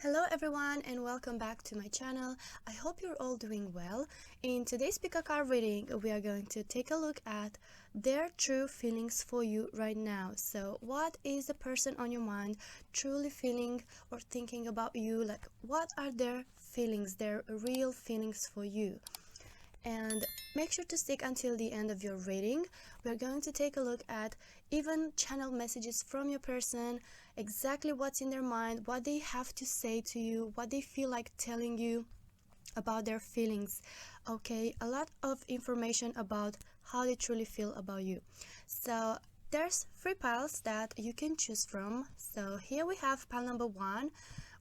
Hello everyone and welcome back to my channel. I hope you're all doing well. In today's pick a card reading, we are going to take a look at their true feelings for you right now. So what is the person on your mind truly feeling or thinking about you? Like, what are their feelings, their real feelings for you? And make sure to stick until the end of your reading. We're going to take a look at even channel messages from your person, exactly what's in their mind, what they have to say to you, what they feel like telling you about their feelings. Okay, a lot of information about how they truly feel about you. So there's 3 piles that you can choose from. So here we have pile number 1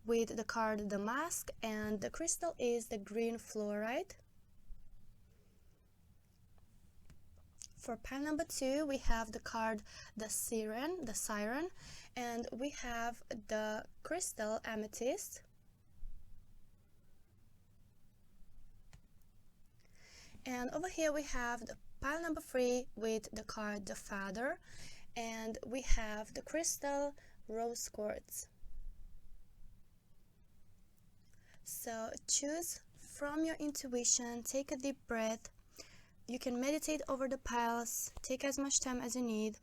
with the card the mask, and the crystal is the green fluorite. For pile number 2, we have the card the siren, and we have the crystal amethyst. And over here we have the pile number 3 with the card the father, and we have the crystal rose quartz. So choose from your intuition, take a deep breath. You can meditate over the piles, take as much time as you need,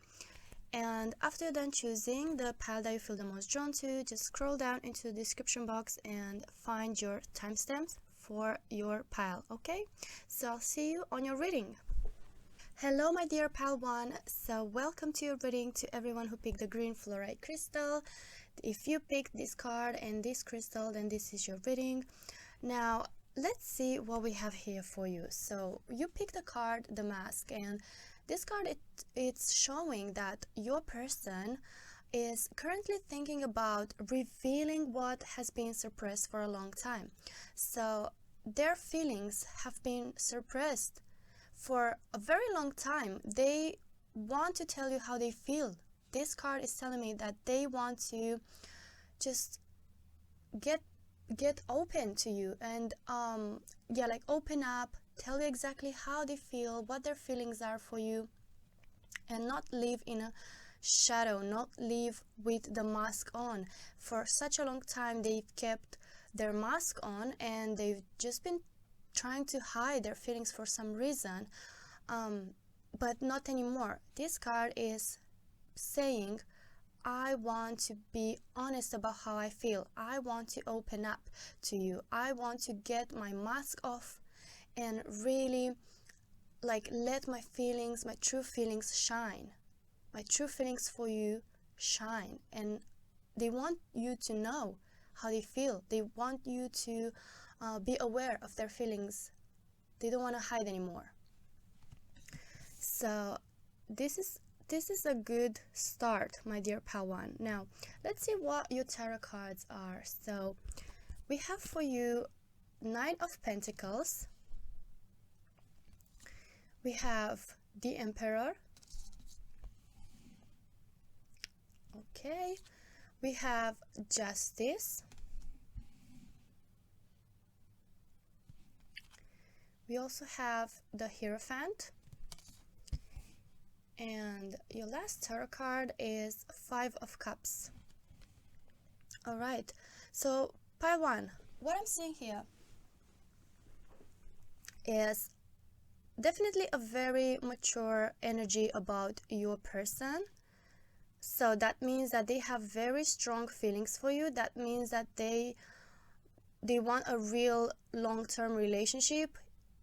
and after you're done choosing the pile that you feel the most drawn to, just scroll down into the description box and find your timestamps for your pile. Okay, so I'll see you on your reading. Hello my dear pile 1, so welcome to your reading. To everyone who picked the green fluorite crystal, if you picked this card and this crystal, then this is your reading. Now let's see what we have here for you. So you picked the card the mask, and this card it's showing that your person is currently thinking about revealing what has been suppressed for a long time. So their feelings have been suppressed for a very long time. They want to tell you how they feel. This card is telling me that they want to just get open to you and like open up, tell you exactly how they feel, what their feelings are for you, and not live in a shadow, not live with the mask on. For such a long time they've kept their mask on and they've just been trying to hide their feelings for some reason, but not anymore. This card is saying, I want to be honest about how I feel. I want to open up to you. I want to get my mask off and really like let my feelings, my true feelings shine. My true feelings for you shine, and they want you to know how they feel. They want you to be aware of their feelings. They don't want to hide anymore. So this is a good start, my dear pile 1. Now let's see what your tarot cards are. So we have for you 9 of Pentacles, we have the Emperor, okay, we have Justice, we also have the Hierophant, and your last tarot card is 5 of Cups. All right, so pile 1, what I'm seeing here is definitely a very mature energy about your person. So that means that they have very strong feelings for you. That means that they want a real long-term relationship,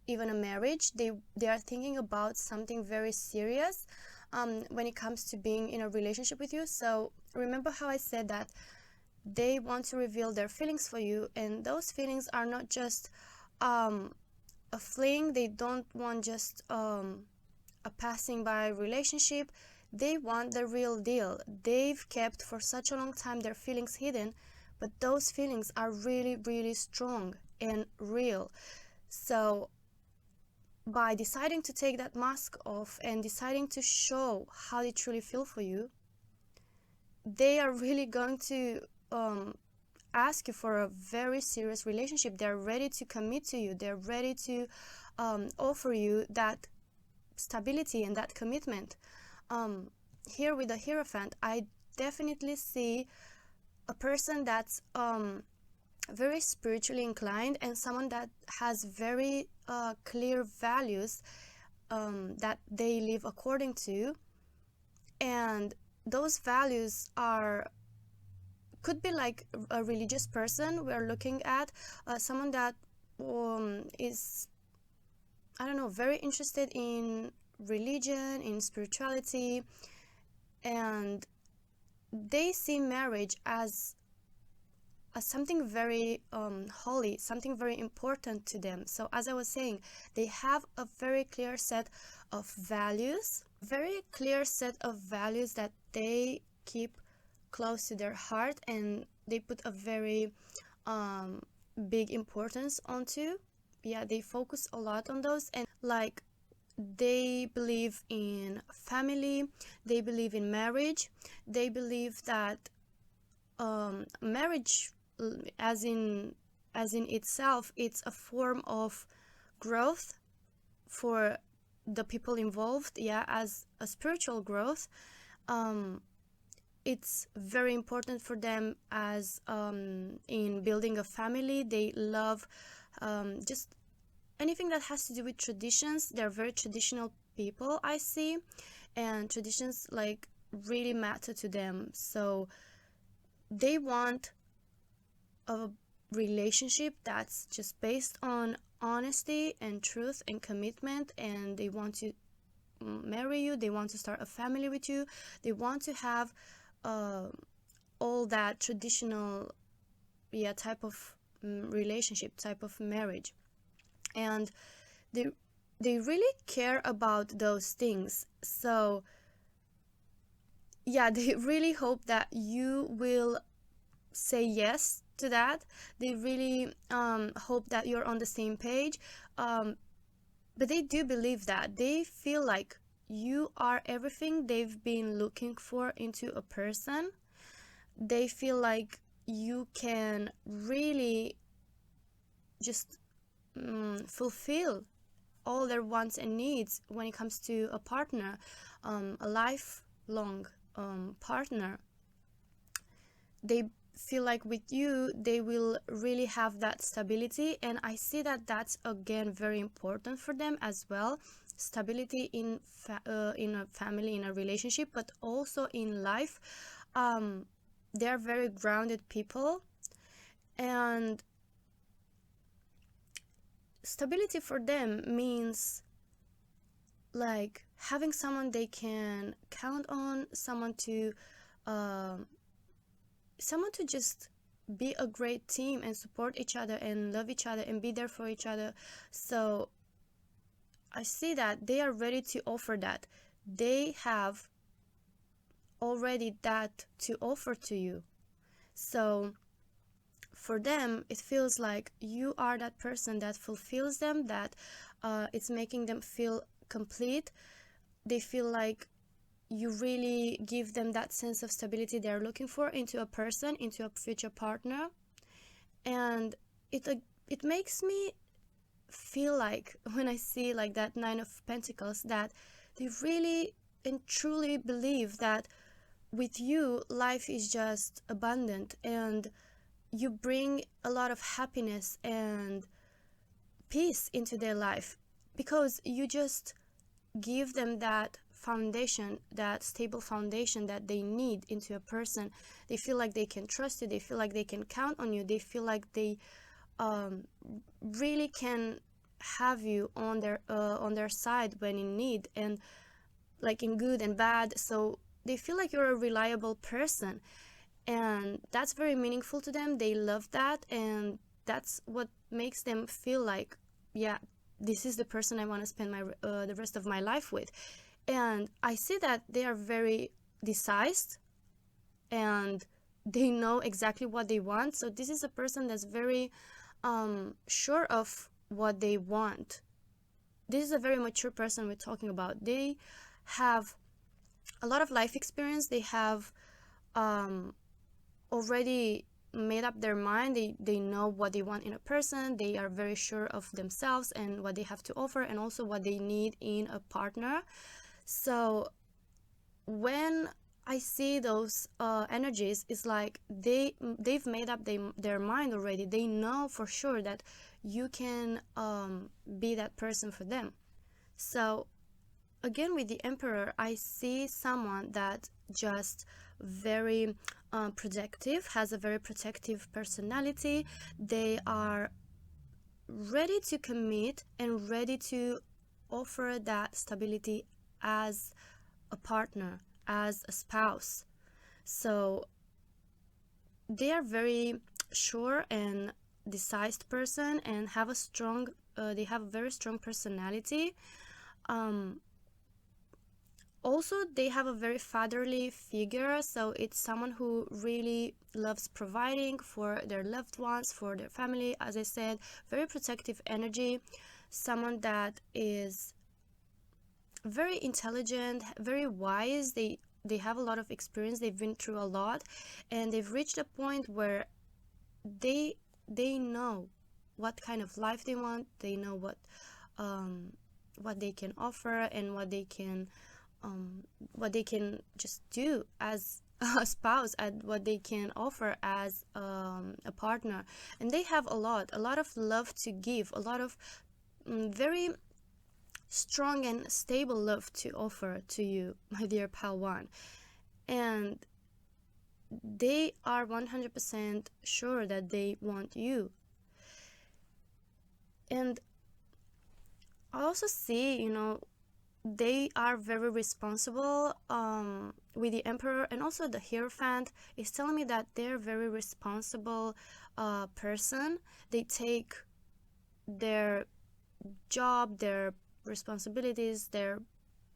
even a marriage. They are thinking about something very serious when it comes to being in a relationship with you. So remember how I said that they want to reveal their feelings for you, and those feelings are not just a fling. They don't want just a passing by relationship. They want the real deal. They've kept for such a long time their feelings hidden, but those feelings are really, really strong and real. So by deciding to take that mask off and deciding to show how they truly feel for you, they are really going to ask you for a very serious relationship. They're ready to commit to you. They're ready to offer you that stability and that commitment. Here with the Hierophant, I definitely see a person that's very spiritually inclined, and someone that has very clear values that they live according to. And those values could be like a religious person we are looking at, someone that is, I don't know, very interested in religion, in spirituality, and they see marriage as something very holy, something very important to them. So as I was saying, they have a very clear set of values, that they keep close to their heart, and they put a very big importance onto. Yeah, they focus a lot on those, and like they believe in family, they believe in marriage, they believe that marriage as in itself, it's a form of growth for the people involved. Yeah, as a spiritual growth. It's very important for them as in building a family. They love just anything that has to do with traditions. They're very traditional people, I see, and traditions like really matter to them. So they want a relationship that's just based on honesty and truth and commitment, and they want to marry you, they want to start a family with you, they want to have all that traditional type of relationship, type of marriage. And they really care about those things. So yeah, they really hope that you will say yes to that. They really hope that you're on the same page, but they do believe that. They feel like you are everything they've been looking for into a person. They feel like you can really just fulfill all their wants and needs when it comes to a partner, a lifelong partner. They feel like with you they will really have that stability, and I see that that's again very important for them as well. Stability in a family, in a relationship, but also in life. They're very grounded people, and stability for them means like having someone they can count on, someone to just be a great team and support each other and love each other and be there for each other. So I see that they are ready to offer that. They have already that to offer to you. So for them, it feels like you are that person that fulfills them, that it's making them feel complete. They feel like you really give them that sense of stability they're looking for into a person, into a future partner. And it makes me feel like, when I see like that Nine of Pentacles, that they really and truly believe that with you life is just abundant, and you bring a lot of happiness and peace into their life, because you just give them that foundation, that stable foundation that they need into a person. They feel like they can trust you, they feel like they can count on you, they feel like they really can have you on their side when in need, and like in good and bad. So they feel like you're a reliable person, and that's very meaningful to them. They love that, and that's what makes them feel like, yeah, this is the person I want to spend the rest of my life with. And I see that they are very decisive, and they know exactly what they want. So this is a person that's very sure of what they want. This is a very mature person we're talking about. They have a lot of life experience. They have already made up their mind. They know what they want in a person. They are very sure of themselves and what they have to offer, and also what they need in a partner. So when I see those energies. It's like they've made up their mind already. They know for sure that you can be that person for them. So again, with the Emperor, I see someone that just very protective, has a very protective personality. They are ready to commit and ready to offer that stability as a partner, as a spouse. So they are very sure and decisive person and have a strong they have a very strong personality. Also, they have a very fatherly figure, so it's someone who really loves providing for their loved ones, for their family. As I said, very protective energy, someone that is very intelligent, very wise. They have a lot of experience, they've been through a lot, and they've reached a point where they know what kind of life they want. They know what they can offer and what they can just do as a spouse, and what they can offer as a partner. And they have a lot of love to give, a lot of very strong and stable love to offer to you, my dear Palwan. And they are 100% sure that they want you. And I also see, they are very responsible with the Emperor, and also the Hierophant is telling me that they're very responsible person. They take their job, their responsibilities, their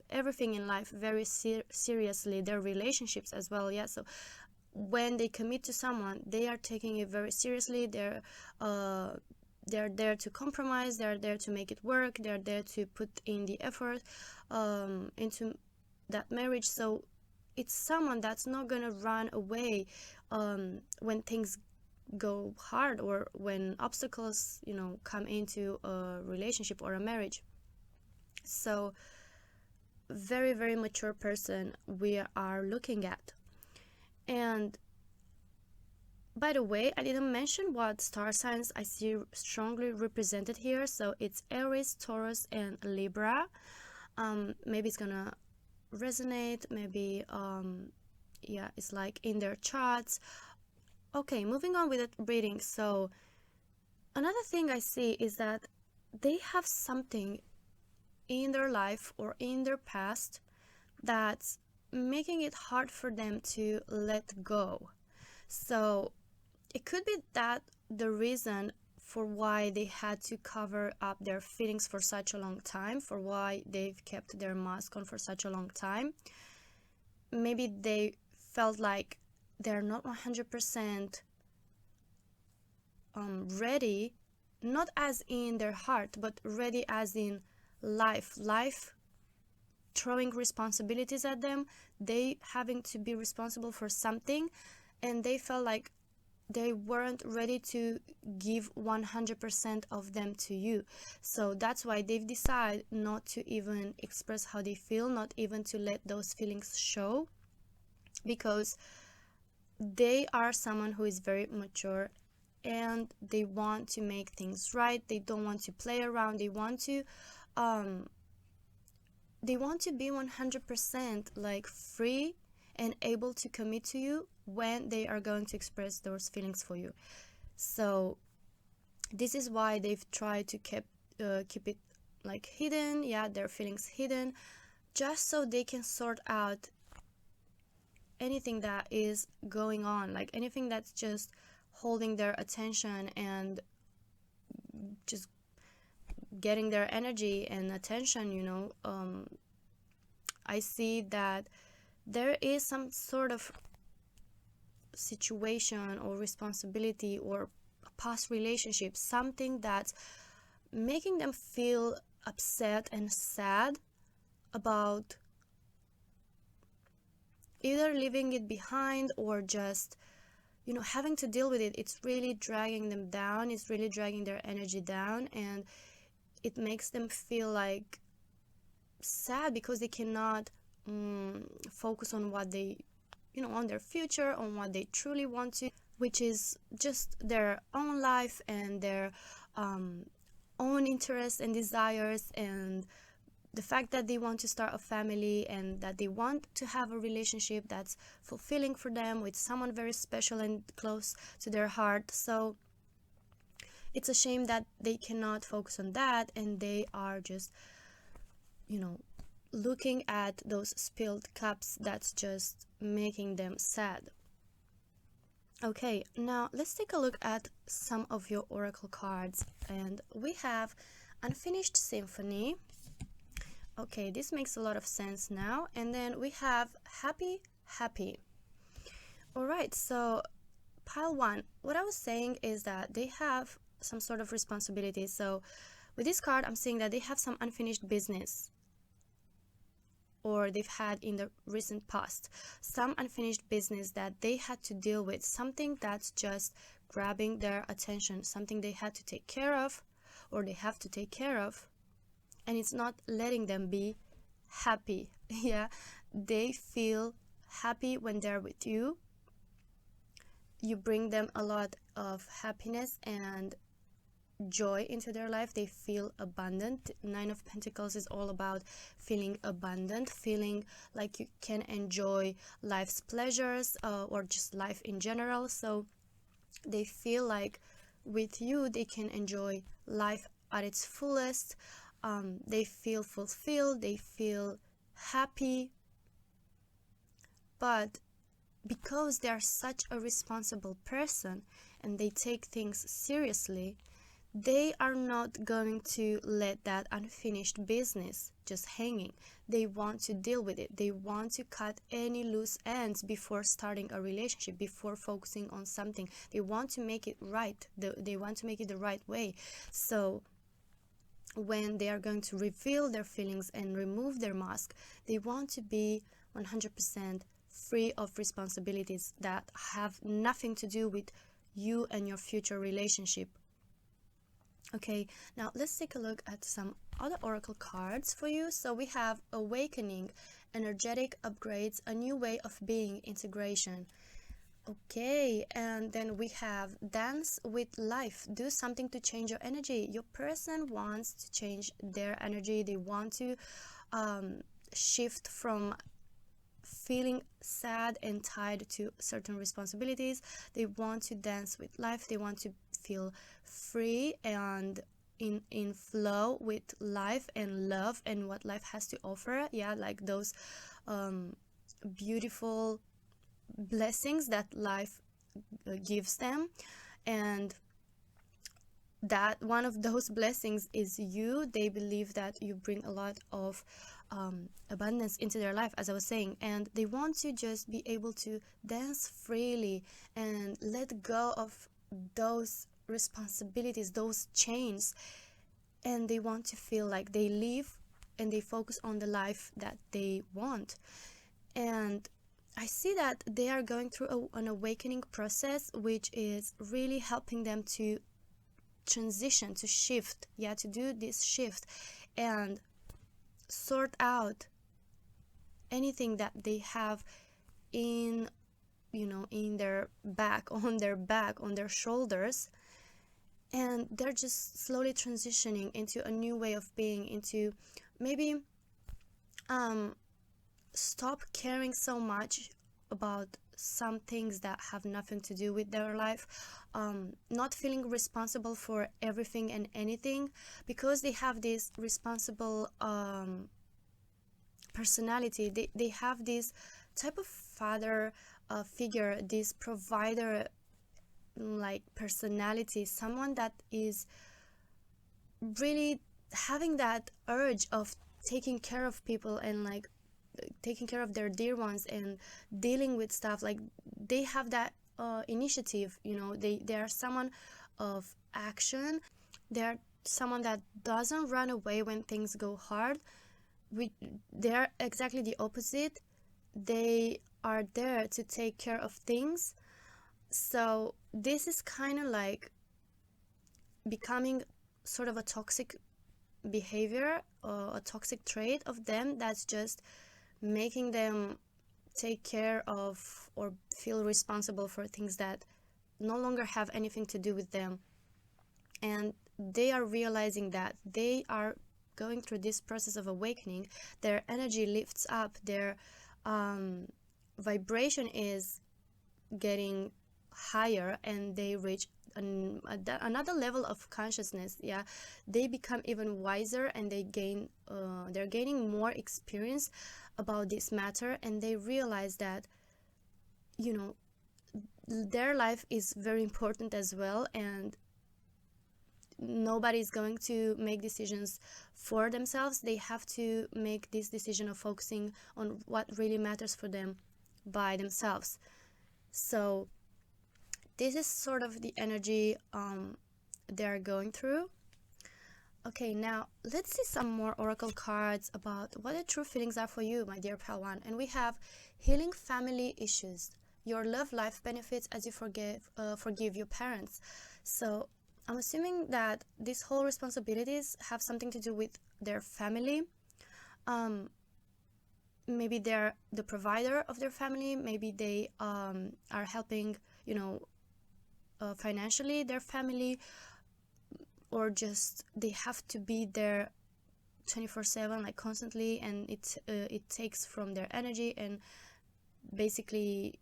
everything in life very seriously, their relationships as well. Yeah, so when they commit to someone, they are taking it very seriously. They're there to compromise, they're there to make it work, they're there to put in the effort into that marriage. So it's someone that's not gonna run away when things go hard, or when obstacles come into a relationship or a marriage. So very, very mature person we are looking at. And by the way, I didn't mention what star signs I see strongly represented here. So it's Aries, Taurus, and Libra. Maybe it's gonna resonate, maybe yeah, it's like in their charts. Okay, moving on with the reading. So another thing I see is that they have something in their life or in their past that's making it hard for them to let go. So it could be that the reason for why they had to cover up their feelings for such a long time, for why they've kept their mask on for such a long time. Maybe they felt like they're not 100% ready, not as in their heart, but ready as in life throwing responsibilities at them, they having to be responsible for something, and they felt like they weren't ready to give 100% of them to you. So that's why they've decided not to even express how they feel, not even to let those feelings show, because they are someone who is very mature and they want to make things right. They don't want to play around. They want to be 100% like free and able to commit to you when they are going to express those feelings for you. So this is why they've tried to keep it like hidden, yeah, their feelings hidden, just so they can sort out anything that is going on, like anything that's just holding their attention and just getting their energy and attention. I see that there is some sort of situation or responsibility or past relationship, something that's making them feel upset and sad about either leaving it behind or just having to deal with it. It's really dragging them down, it's really dragging their energy down, and it makes them feel like sad because they cannot focus on what they on their future, on what they truly want to, which is just their own life and their own interests and desires, and the fact that they want to start a family and that they want to have a relationship that's fulfilling for them with someone very special and close to their heart. So it's a shame that they cannot focus on that, and they are just looking at those spilled cups. That's just making them sad. Okay, now let's take a look at some of your oracle cards, and we have Unfinished Symphony. Okay, this makes a lot of sense now. And then we have Happy Happy. All right, so pile 1, what I was saying is that they have some sort of responsibility. So with this card, I'm saying that they have some unfinished business, or they've had in the recent past some unfinished business that they had to deal with, something that's just grabbing their attention, something they had to take care of, or they have to take care of, and it's not letting them be happy. Yeah, they feel happy when they're with you. You bring them a lot of happiness and joy into their life. They feel abundant. 9 of Pentacles is all about feeling abundant, feeling like you can enjoy life's pleasures, or just life in general. So they feel like with you they can enjoy life at its fullest. They feel fulfilled, they feel happy, but because they are such a responsible person and they take things seriously, they are not going to let that unfinished business just hanging. They want to deal with it. They want to cut any loose ends before starting a relationship, before focusing on something. They want to make it right. They want to make it the right way. So when they are going to reveal their feelings and remove their mask, they want to be 100% free of responsibilities that have nothing to do with you and your future relationship. Okay, now let's take a look at some other oracle cards for you. So we have Awakening, Energetic Upgrades, A New Way of Being, Integration. Okay, and then we have Dance with Life. Do something to change your energy. Your person wants to change their energy. They want to shift from feeling sad and tied to certain responsibilities. They want to dance with life. They want to feel free and in flow with life and love and what life has to offer. Yeah, like those beautiful blessings that life gives them, and that one of those blessings is you. They believe that you bring a lot of abundance into their life, as I was saying, and they want to just be able to dance freely and let go of those responsibilities, those chains, and they want to feel like they live and they focus on the life that they want. And I see that they are going through an awakening process, which is really helping them to transition, to shift, to do this shift and sort out anything that they have in their back, on their shoulders, and they're just slowly transitioning into a new way of being, into maybe stop caring so much about some things that have nothing to do with their life, not feeling responsible for everything and anything, because they have this responsible personality. They have this type of father figure, this provider like personality, someone that is really having that urge of taking care of people and like taking care of their dear ones and dealing with stuff. Like they have that initiative, they are someone of action. They're someone that doesn't run away when things go hard. They're exactly the opposite. They are there to take care of things. So this is kind of like becoming sort of a toxic behavior or a toxic trait of them, that's just making them take care of or feel responsible for things that no longer have anything to do with them. And they are realizing that they are going through this process of awakening. Their energy lifts up, their vibration is getting higher, and they reach another level of consciousness. Yeah, they become even wiser, and they're gaining more experience about this matter, and they realize that, you know, their life is very important as well, and nobody's going to make decisions for themselves. They have to make this decision of focusing on what really matters for them by themselves. So this is sort of the energy they're going through. Okay, now let's see some more oracle cards about what the true feelings are for you, my dear Palawan. And we have healing family issues. Your love life benefits as you forgive your parents. So I'm assuming that these whole responsibilities have something to do with their family. Maybe they're the provider of their family. Maybe they are helping, financially their family, or just they have to be there 24/7, like constantly, and it takes from their energy, and basically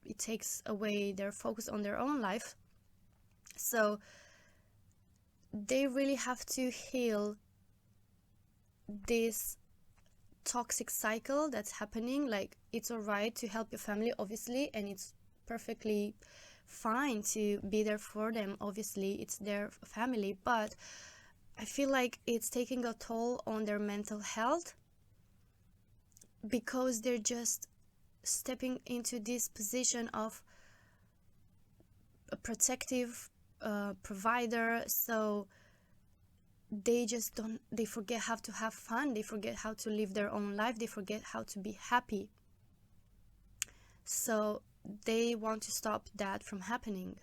it takes away their focus on their own life. So they really have to heal this toxic cycle that's happening. Like, it's all right to help your family, obviously, and it's perfectly fine to be there for them. Obviously, it's their family, but I feel like it's taking a toll on their mental health, because they're just stepping into this position of a protective provider. So they forget how to have fun, they forget how to live their own life, they forget how to be happy. So they want to stop that from happening.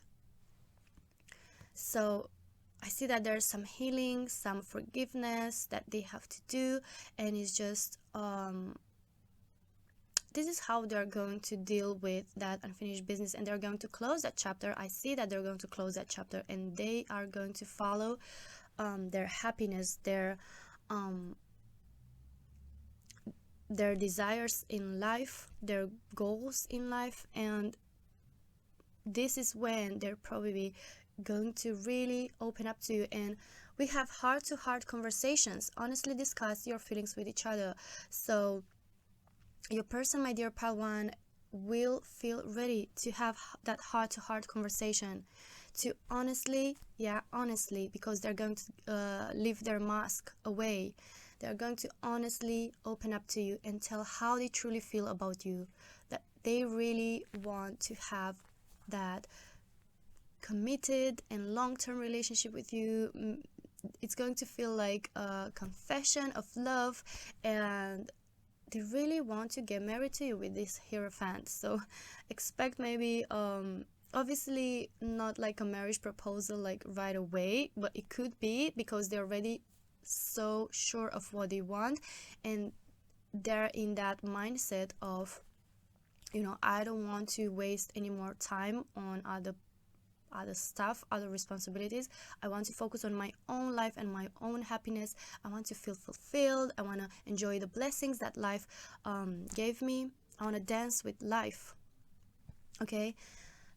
So I see that there's some healing, some forgiveness that they have to do, and it's just this is how they're going to deal with that unfinished business, and they're going to close that chapter. I see that they're going to close that chapter, and they are going to follow their happiness, their desires in life, their goals in life. And this is when they're probably going to really open up to you, and we have heart-to-heart conversations. Honestly discuss your feelings with each other. So your person, my dear Palawan, will feel ready to have that heart-to-heart conversation, to honestly, because they're going to leave their mask away. They're going to honestly open up to you and tell how they truly feel about you, that they really want to have that committed and long-term relationship with you. It's going to feel like a confession of love, and they really want to get married to you with this Hierophant. So expect maybe obviously not like a marriage proposal like right away, but it could be, because they're already so sure of what they want, and they're in that mindset of, I don't want to waste any more time on other stuff, other responsibilities. I want to focus on my own life and my own happiness. I want to feel fulfilled. I want to enjoy the blessings that life gave me. I want to dance with life. Okay,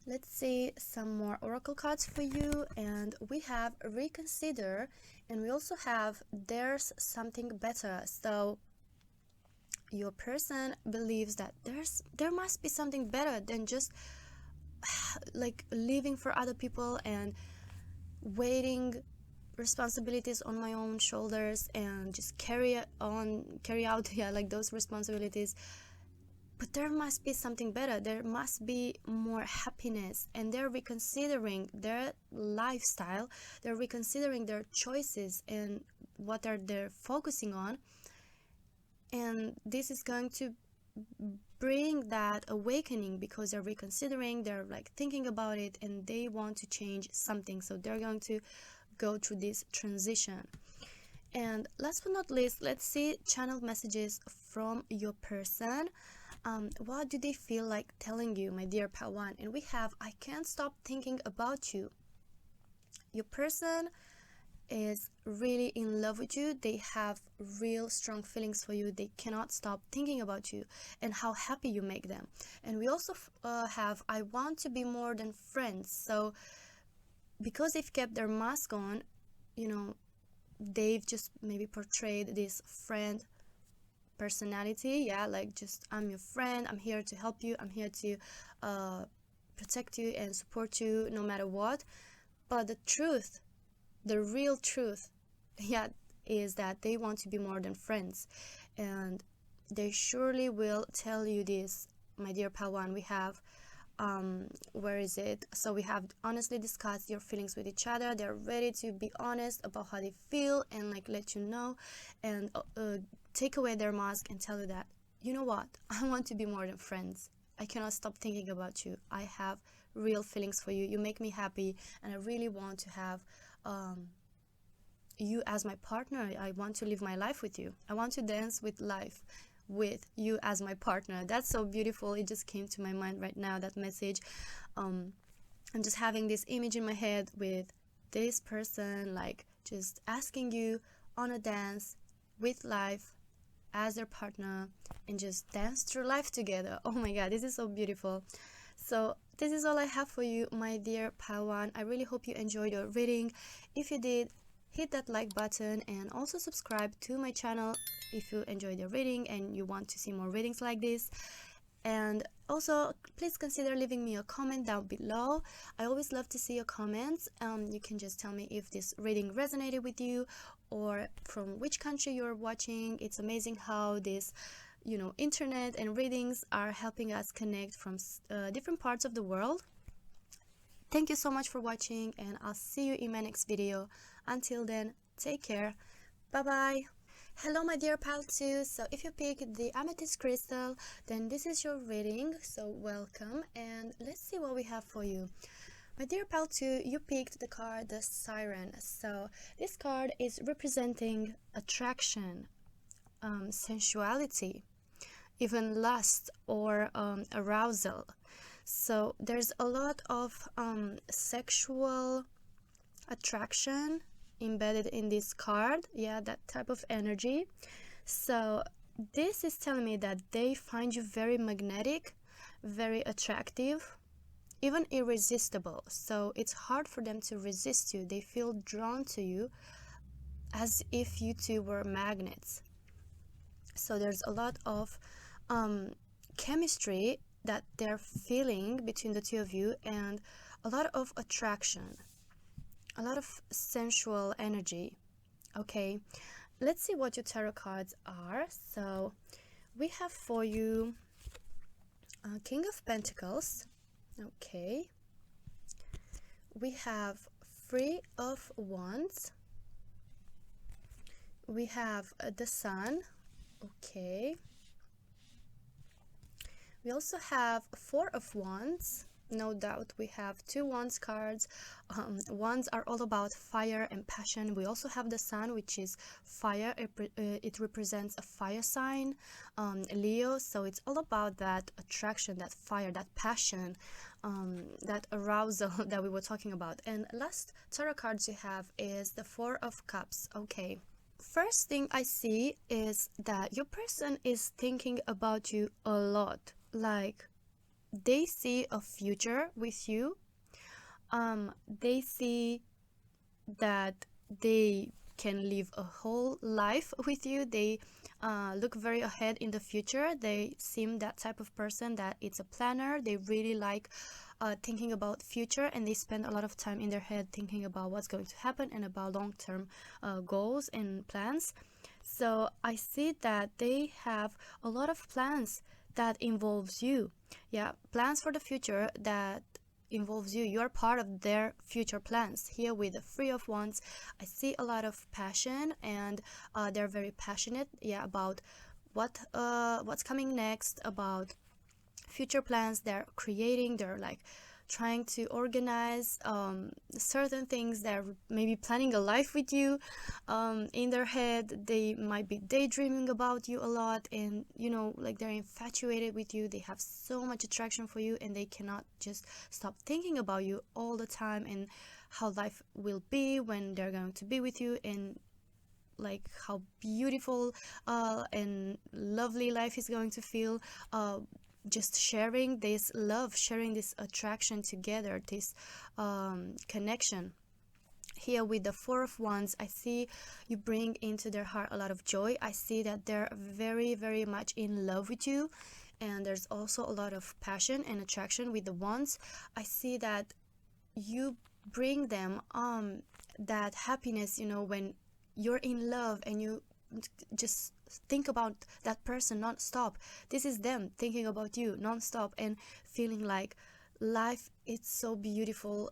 let's see some more oracle cards for you. And we have reconsider, and we also have there's something better. So your person believes that there must be something better than just like living for other people and weighting responsibilities on my own shoulders and just carry out like those responsibilities. But there must be something better. There must be more happiness, and they're reconsidering their lifestyle. They're reconsidering their choices and what are they focusing on, and this is going to bring that awakening, because they're reconsidering, they're like thinking about it, and they want to change something. So they're going to go through this transition. And last but not least, let's see channeled messages from your person. What do they feel like telling you, my dear pal one? And we have, I can't stop thinking about you. Your person is really in love with you. They have real strong feelings for you. They cannot stop thinking about you and how happy you make them. And we also have, I want to be more than friends. So because they've kept their mask on, you know, they've just maybe portrayed this friend personality. Yeah, like, just, I'm your friend, I'm here to help you, I'm here to protect you and support you no matter what. But the truth, the real truth, yeah, is that they want to be more than friends. And they surely will tell you this, my dear pal one. We have where is it? So we have honestly discussed your feelings with each other. They're ready to be honest about how they feel and like let you know, and take away their mask and tell you that, you know what, I want to be more than friends. I cannot stop thinking about you. I have real feelings for you. You make me happy, and I really want to have you as my partner. I want to live my life with you. I want to dance with life with you as my partner. That's so beautiful. It just came to my mind right now, that message. I'm just having this image in my head with this person, like, just asking you on a dance with life as their partner, and just dance through life together. Oh my god, this is so beautiful. So this is all I have for you, my dear pal one. I really hope you enjoyed your reading. If you did, hit that like button, and also subscribe to my channel if you enjoyed the reading and you want to see more readings like this. And also, please consider leaving me a comment down below. I always love to see your comments. You can just tell me if this reading resonated with you, or from which country you're watching. It's amazing how this, you know, internet and readings are helping us connect from different parts of the world. Thank you so much for watching, and I'll see you in my next video. Until then, take care. Bye bye. Hello, my dear pal 2. So if you picked the amethyst crystal, then this is your reading. So welcome, and let's see what we have for you. My dear pal 2, you picked the card the Siren. So this card is representing attraction, sensuality, even lust or arousal. So there's a lot of sexual attraction embedded in this card. Yeah, that type of energy. So this is telling me that they find you very magnetic, very attractive, even irresistible. So it's hard for them to resist you. They feel drawn to you as if you two were magnets. So there's a lot of chemistry that they're feeling between the two of you, and a lot of attraction, a lot of sensual energy. Okay, let's see what your tarot cards are. So we have for you King of Pentacles. Okay, we have Three of Wands. We have the Sun. Okay, we also have Four of Wands. No doubt we have two Wands cards. Wands are all about fire and passion. We also have the Sun, which is fire. It represents a fire sign, Leo. So it's all about that attraction, that fire, that passion, that arousal that we were talking about. And last tarot cards you have is the Four of Cups. Okay, first thing I see is that your person is thinking about you a lot. Like, they see a future with you. They see that they can live a whole life with you. They look very ahead in the future. They seem that type of person that it's a planner. They really like thinking about future, and they spend a lot of time in their head thinking about what's going to happen and about long-term goals and plans. So I see that they have a lot of plans that involves you. Yeah, plans for the future that involves you. You're part of their future plans. Here with the Three of Wands, I see a lot of passion, and they're very passionate, yeah, about what's coming next, about future plans they're creating. They're like trying to organize certain things. They're maybe planning a life with you in their head. They might be daydreaming about you a lot, and like they're infatuated with you. They have so much attraction for you, and they cannot just stop thinking about you all the time, and how life will be when they're going to be with you, and like how beautiful and lovely life is going to feel, just sharing this love, sharing this attraction together, this connection. Here with the Four of Wands, I see you bring into their heart a lot of joy. I see that they're very, very much in love with you, and there's also a lot of passion and attraction with the Wands. I see that you bring them that happiness, when you're in love and you just think about that person non-stop. This is them thinking about you non-stop and feeling like life is so beautiful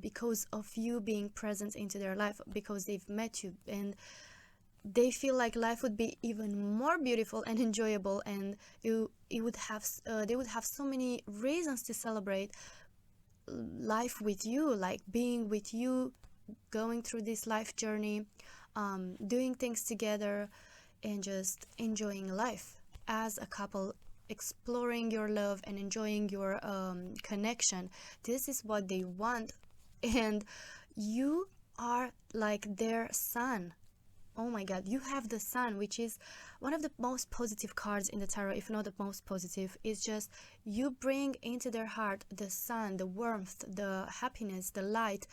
because of you being present into their life, because they've met you, and they feel like life would be even more beautiful and enjoyable, and they would have so many reasons to celebrate life with you, like being with you, going through this life journey, doing things together, and just enjoying life as a couple, exploring your love and enjoying your connection. This is what they want, and you are like their sun. Oh my god, you have the sun, which is one of the most positive cards in the tarot, if not the most positive. It's just you bring into their heart the sun, the warmth, the happiness, the light.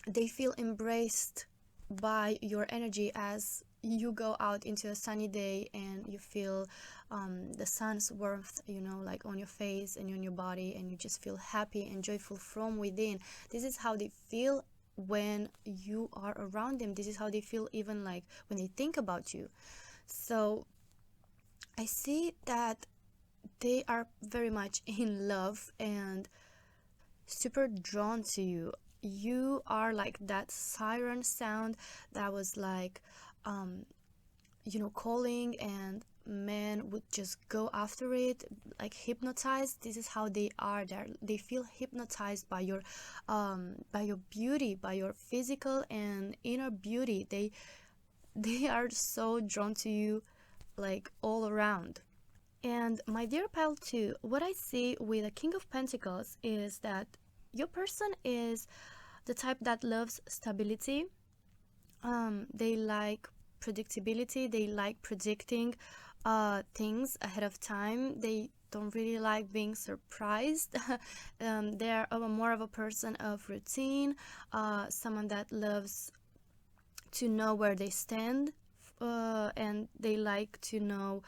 They feel embraced by your energy as you go out into a sunny day, and you feel the sun's warmth, like on your face and on your body, and you just feel happy and joyful from within. This is how they feel when you are around them. This is how they feel even like when they think about you. So I see that they are very much in love and super drawn to you. You are like that siren sound that was like calling, and men would just go after it like hypnotized. This is how they are. They feel hypnotized by your beauty, by your physical and inner beauty. They are so drawn to you, like all around. And my dear pile 2, what I see with the King of Pentacles is that your person is the type that loves stability. They like predictability. They like predicting things ahead of time. They don't really like being surprised. They're more of a person of routine, someone that loves to know where they stand, and they like to know,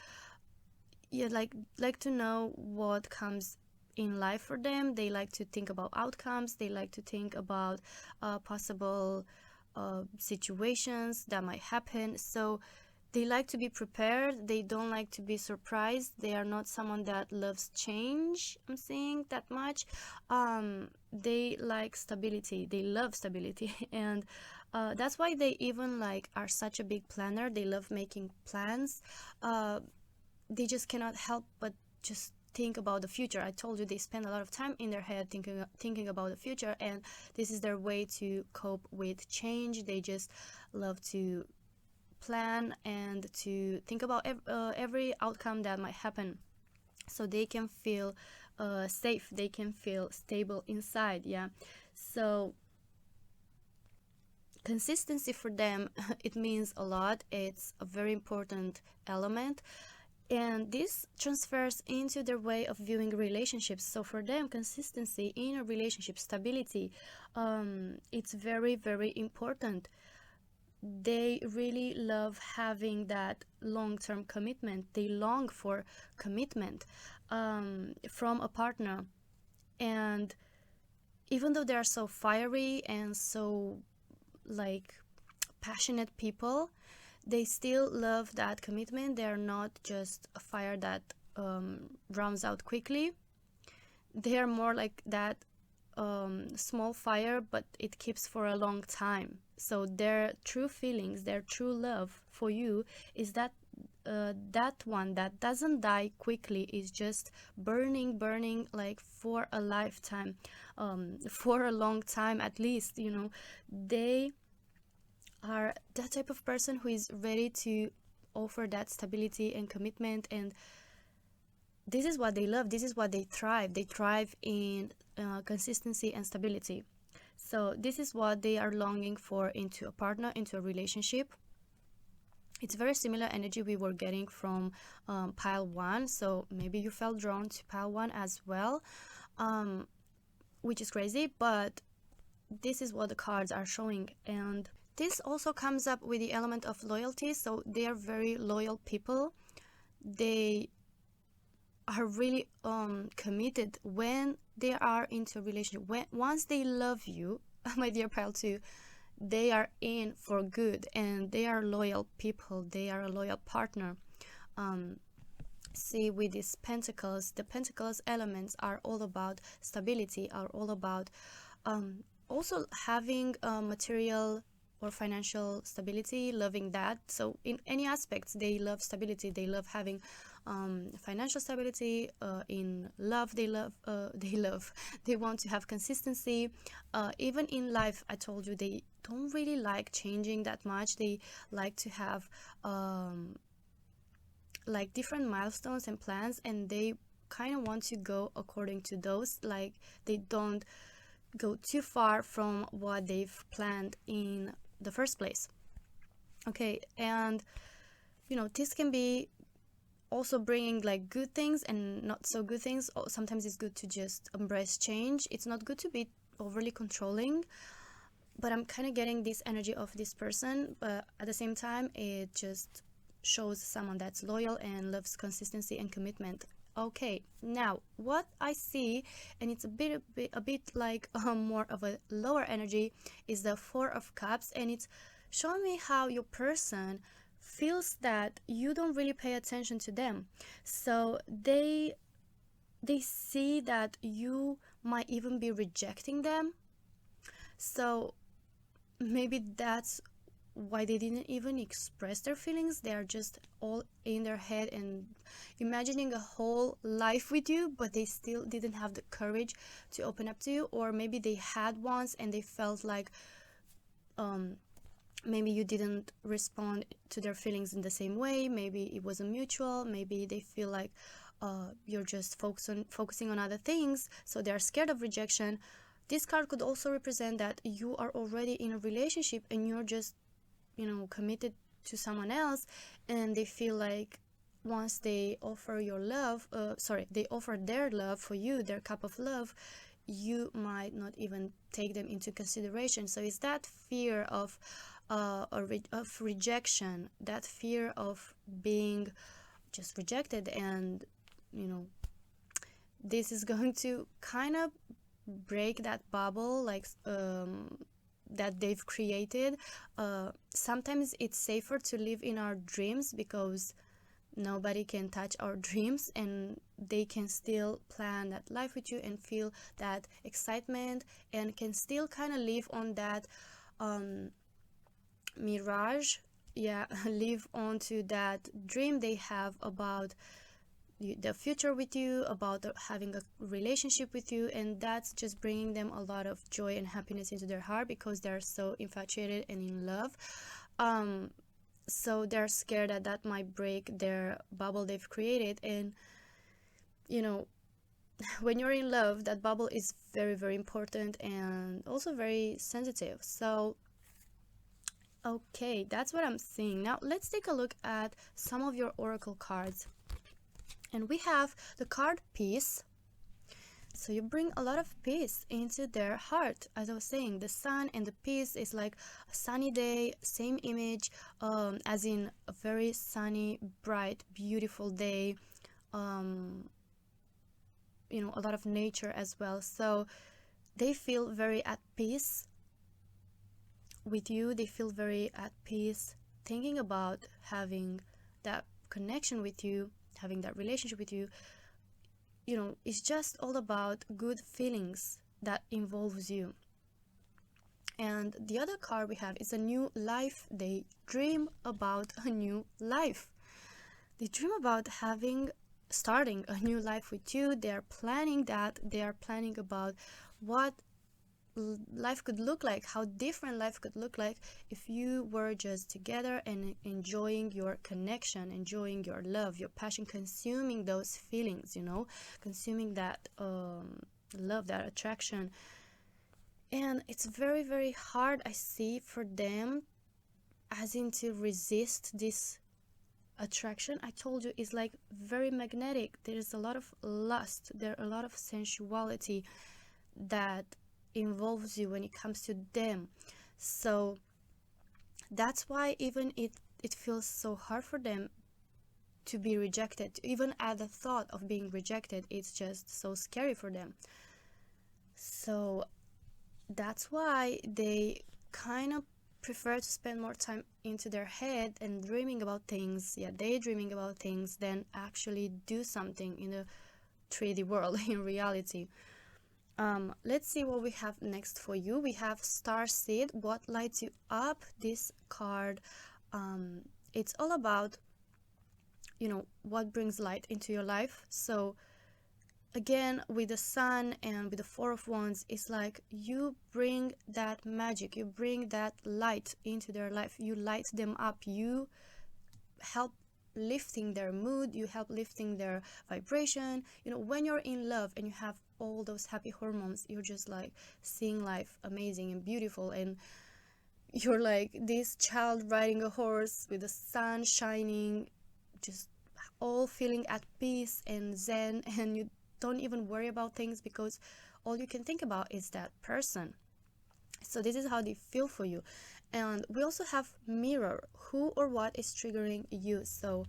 like to know what comes in life for them. They like to think about outcomes. They like to think about possible situations that might happen. So they like to be prepared. They don't like to be surprised. They are not someone that loves change, I'm saying that much. They like stability. They love stability. And that's why they even like are such a big planner. They love making plans. They just cannot help but just think about the future. I told you they spend a lot of time in their head thinking about the future, and this is their way to cope with change. They just love to plan and to think about every outcome that might happen, so they can feel safe, they can feel stable inside. Yeah, so consistency for them it means a lot. It's a very important element, and this transfers into their way of viewing relationships. So for them, consistency in a relationship, stability, it's very, very important. They really love having that long-term commitment. They long for commitment from a partner. And even though they are so fiery and so like passionate people, they still love that commitment. They are not just a fire that runs out quickly. They are more like that small fire, but it keeps for a long time. So their true feelings, their true love for you is that that one that doesn't die quickly is just burning like for a lifetime, for a long time at least. They are that type of person who is ready to offer that stability and commitment, and this is what they love, this is what they thrive in, consistency and stability. So this is what they are longing for into a partner, into a relationship. It's very similar energy we were getting from pile 1, so maybe you felt drawn to pile 1 as well, which is crazy, but this is what the cards are showing. And this also comes up with the element of loyalty, so they are very loyal people. They are really committed when they are into a relationship. Once they love you, my dear pile 2, they are in for good, and they are loyal people, they are a loyal partner. See, with these pentacles, the pentacles elements are all about stability, are all about also having material or financial stability, loving that. So in any aspects, they love stability, they love having financial stability. In love, they want to have consistency. Even in life, I told you, they don't really like changing that much. They like to have like different milestones and plans, and they kind of want to go according to those. Like, they don't go too far from what they've planned in the first place. Okay, and this can be also bringing like good things and not so good things. Sometimes it's good to just embrace change. It's not good to be overly controlling, but I'm kind of getting this energy of this person. But at the same time, it just shows someone that's loyal and loves consistency and commitment. Okay, now what I see, and it's a bit like more of a lower energy, is the 4 of Cups, and it's showing me how your person feels that you don't really pay attention to them. So they see that you might even be rejecting them. So maybe that's why they didn't even express their feelings. They are just all in their head and imagining a whole life with you, but they still didn't have the courage to open up to you. Or maybe they had once and they felt like maybe you didn't respond to their feelings in the same way. Maybe it wasn't mutual. Maybe they feel like you're just focusing on other things, so they're scared of rejection. This card could also represent that you are already in a relationship and you're just committed to someone else, and they feel like once they offer they offer their love for you, their cup of love, you might not even take them into consideration. So it's that fear of rejection, that fear of being just rejected, and this is going to kind of break that bubble, like that they've created. Sometimes it's safer to live in our dreams because nobody can touch our dreams, and they can still plan that life with you and feel that excitement, and can still kind of live on that mirage. Live on to that dream they have about the future with you, about having a relationship with you, and that's just bringing them a lot of joy and happiness into their heart because they're so infatuated and in love. So they're scared that that might break their bubble they've created. And when you're in love, that bubble is very, very important and also very sensitive. So okay, that's what I'm seeing. Now let's take a look at some of your oracle cards. And we have the card Peace. So you bring a lot of peace into their heart. As I was saying, the sun and the peace is like a sunny day, same image, as in a very sunny, bright, beautiful day. A lot of nature as well. So they feel very at peace with you. They feel very at peace thinking about having that connection with you, having that relationship with you. It's just all about good feelings that involves you. And the other card we have is a new life. They dream about a new life. they dream about starting a new life with you. They are planning that. They are planning about what life could look like, how different life could look like if you were just together and enjoying your connection, enjoying your love, your passion, consuming those feelings, consuming that love, that attraction. And it's very, very hard, I see, for them as in to resist this attraction. I told you, it's like very magnetic. There's a lot of lust, there are a lot of sensuality that involves you when it comes to them. So that's why even it feels so hard for them to be rejected. Even at the thought of being rejected, it's just so scary for them. So that's why they kind of prefer to spend more time into their head and dreaming about things, daydreaming about things, than actually do something in the 3D world, in reality. Let's see what we have next for you. We have Starseed, what lights you up. This card, it's all about, what brings light into your life. So again, with the Sun and with the Four of Wands, it's like you bring that magic, you bring that light into their life, you light them up, you help lifting their mood, you help lifting their vibration. When you're in love and you have all those happy hormones, you're just like seeing life amazing and beautiful, and you're like this child riding a horse with the sun shining, just all feeling at peace and zen, and you don't even worry about things because all you can think about is that person. So this is how they feel for you. And we also have Mirror, who or what is triggering you. So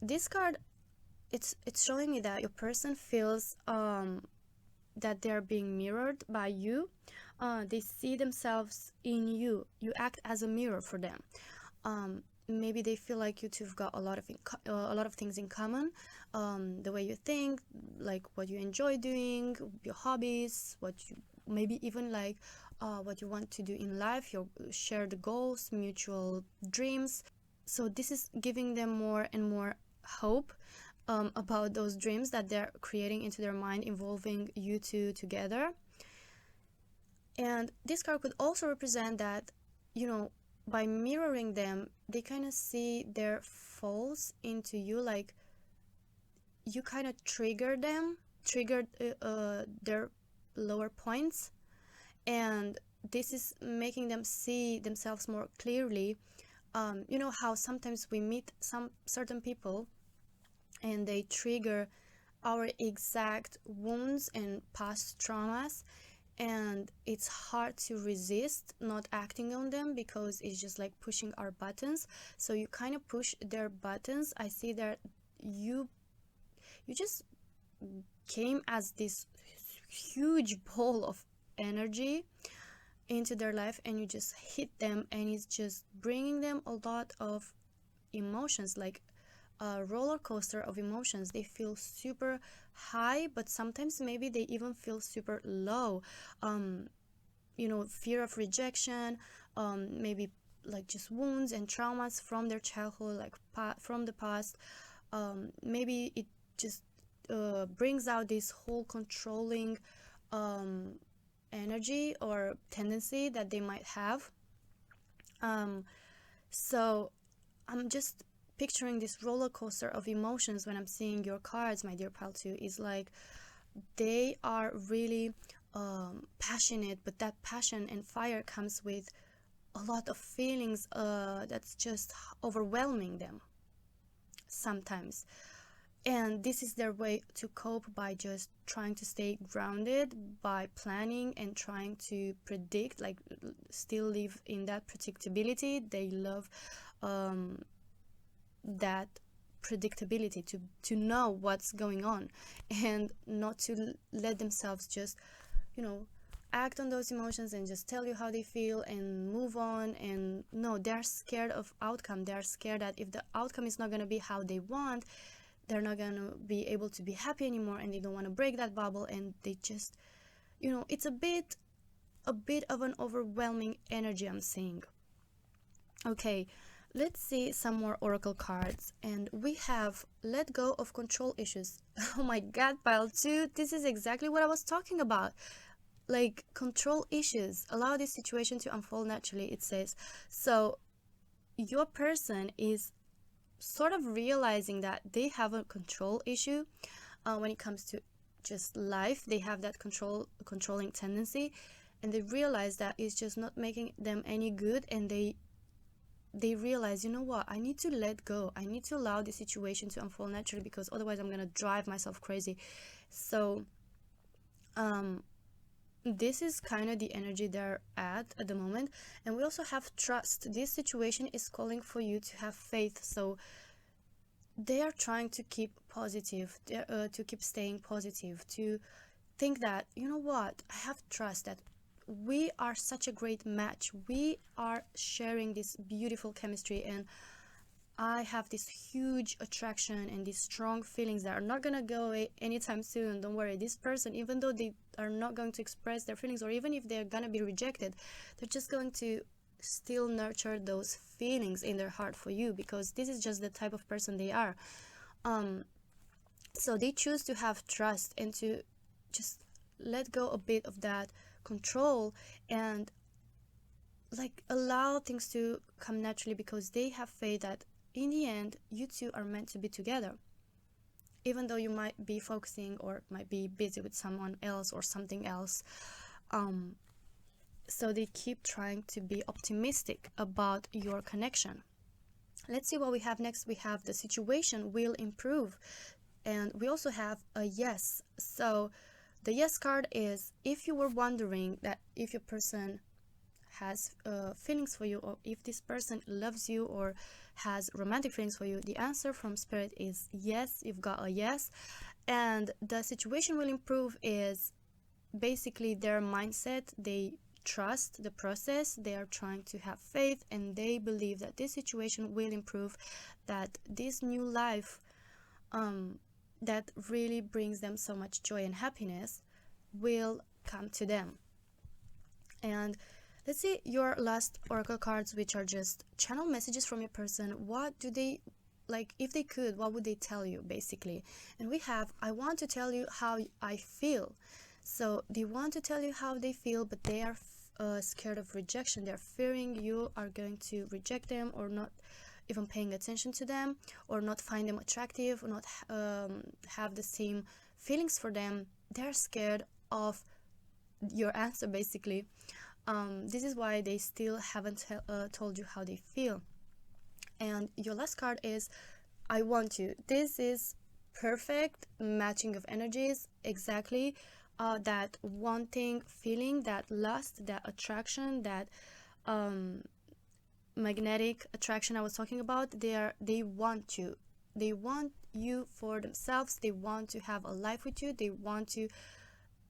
this card, it's showing me that your person feels that they're being mirrored by you. They see themselves in you. You act as a mirror for them. Maybe they feel like you two have got a lot of things in common. The way you think, like what you enjoy doing, your hobbies, maybe even like what you want to do in life, your shared goals, mutual dreams. So this is giving them more and more hope about those dreams that they're creating into their mind, involving you two together. And this card could also represent that, by mirroring them, they kind of see their faults into you, like you kind of triggered their lower points, and this is making them see themselves more clearly. How sometimes we meet some certain people and they trigger our exact wounds and past traumas, and it's hard to resist not acting on them because it's just like pushing our buttons. So you kind of push their buttons. I see that you just came as this huge ball of energy into their life, and you just hit them, and it's just bringing them a lot of emotions, like a roller coaster of emotions. They feel super high, but sometimes maybe they even feel super low. Fear of rejection, maybe like just wounds and traumas from their childhood, like from the past. Maybe it just brings out this whole controlling energy or tendency that they might have. So I'm just picturing this roller coaster of emotions when I'm seeing your cards, my dear pal, too. Is like they are really passionate, but that passion and fire comes with a lot of feelings that's just overwhelming them sometimes. And this is their way to cope, by just trying to stay grounded, by planning and trying to predict, like still live in that predictability. They love that predictability, to know what's going on, and not to let themselves just act on those emotions and just tell you how they feel and move on. And no, they're scared of outcome. They're scared that if the outcome is not going to be how they want, they're not going to be able to be happy anymore, and they don't want to break that bubble, and they just it's a bit of an overwhelming energy, I'm seeing. Okay, Let's see some more oracle cards, and we have let go of control issues. Oh my god, pile 2, this is exactly what I was talking about. Like, control issues, allow this situation to unfold naturally, it says. So your person is sort of realizing that they have a control issue when it comes to just life. They have that controlling tendency, and they realize that it's just not making them any good, and they realize, you know what, I need to let go, I need to allow the situation to unfold naturally, because otherwise I'm gonna drive myself crazy. So this is kind of the energy they're at the moment. And we also have trust. This situation is calling for you to have faith. So they are trying to keep positive, to keep staying positive, to think that, you know what, I have trust that we are such a great match, we are sharing this beautiful chemistry, and I have this huge attraction and these strong feelings that are not gonna go away anytime soon. Don't worry, this person, even though they are not going to express their feelings, or even if they're gonna be rejected, they're just going to still nurture those feelings in their heart for you, because this is just the type of person they are. So they choose to have trust and to just let go a bit of that control, and like allow things to come naturally, because they have faith that in the end you two are meant to be together, even though you might be focusing or might be busy with someone else or something else. So they keep trying to be optimistic about your connection. Let's see what we have next. We have the situation will improve, and we also have a yes. So the yes card is, if you were wondering that if your person has feelings for you, or if this person loves you or has romantic feelings for you, the answer from spirit is yes. You've got a yes. And the situation will improve is basically their mindset. They trust the process, they are trying to have faith, and they believe that this situation will improve, that this new life that really brings them so much joy and happiness will come to them. And let's see your last oracle cards, which are just channel messages from your person. What do they, like, if they could, what would they tell you basically? And we have, I want to tell you how I feel. So they want to tell you how they feel, but they are scared of rejection. They're fearing you are going to reject them, or not even paying attention to them, or not find them attractive, or not have the same feelings for them. They're scared of your answer basically. This is why they still haven't told you how they feel. And your last card is I want you. This is perfect matching of energies, exactly. That wanting feeling, that lust, that attraction, that magnetic attraction I was talking about. They want you. They want you for themselves. They want to have a life with you. They want to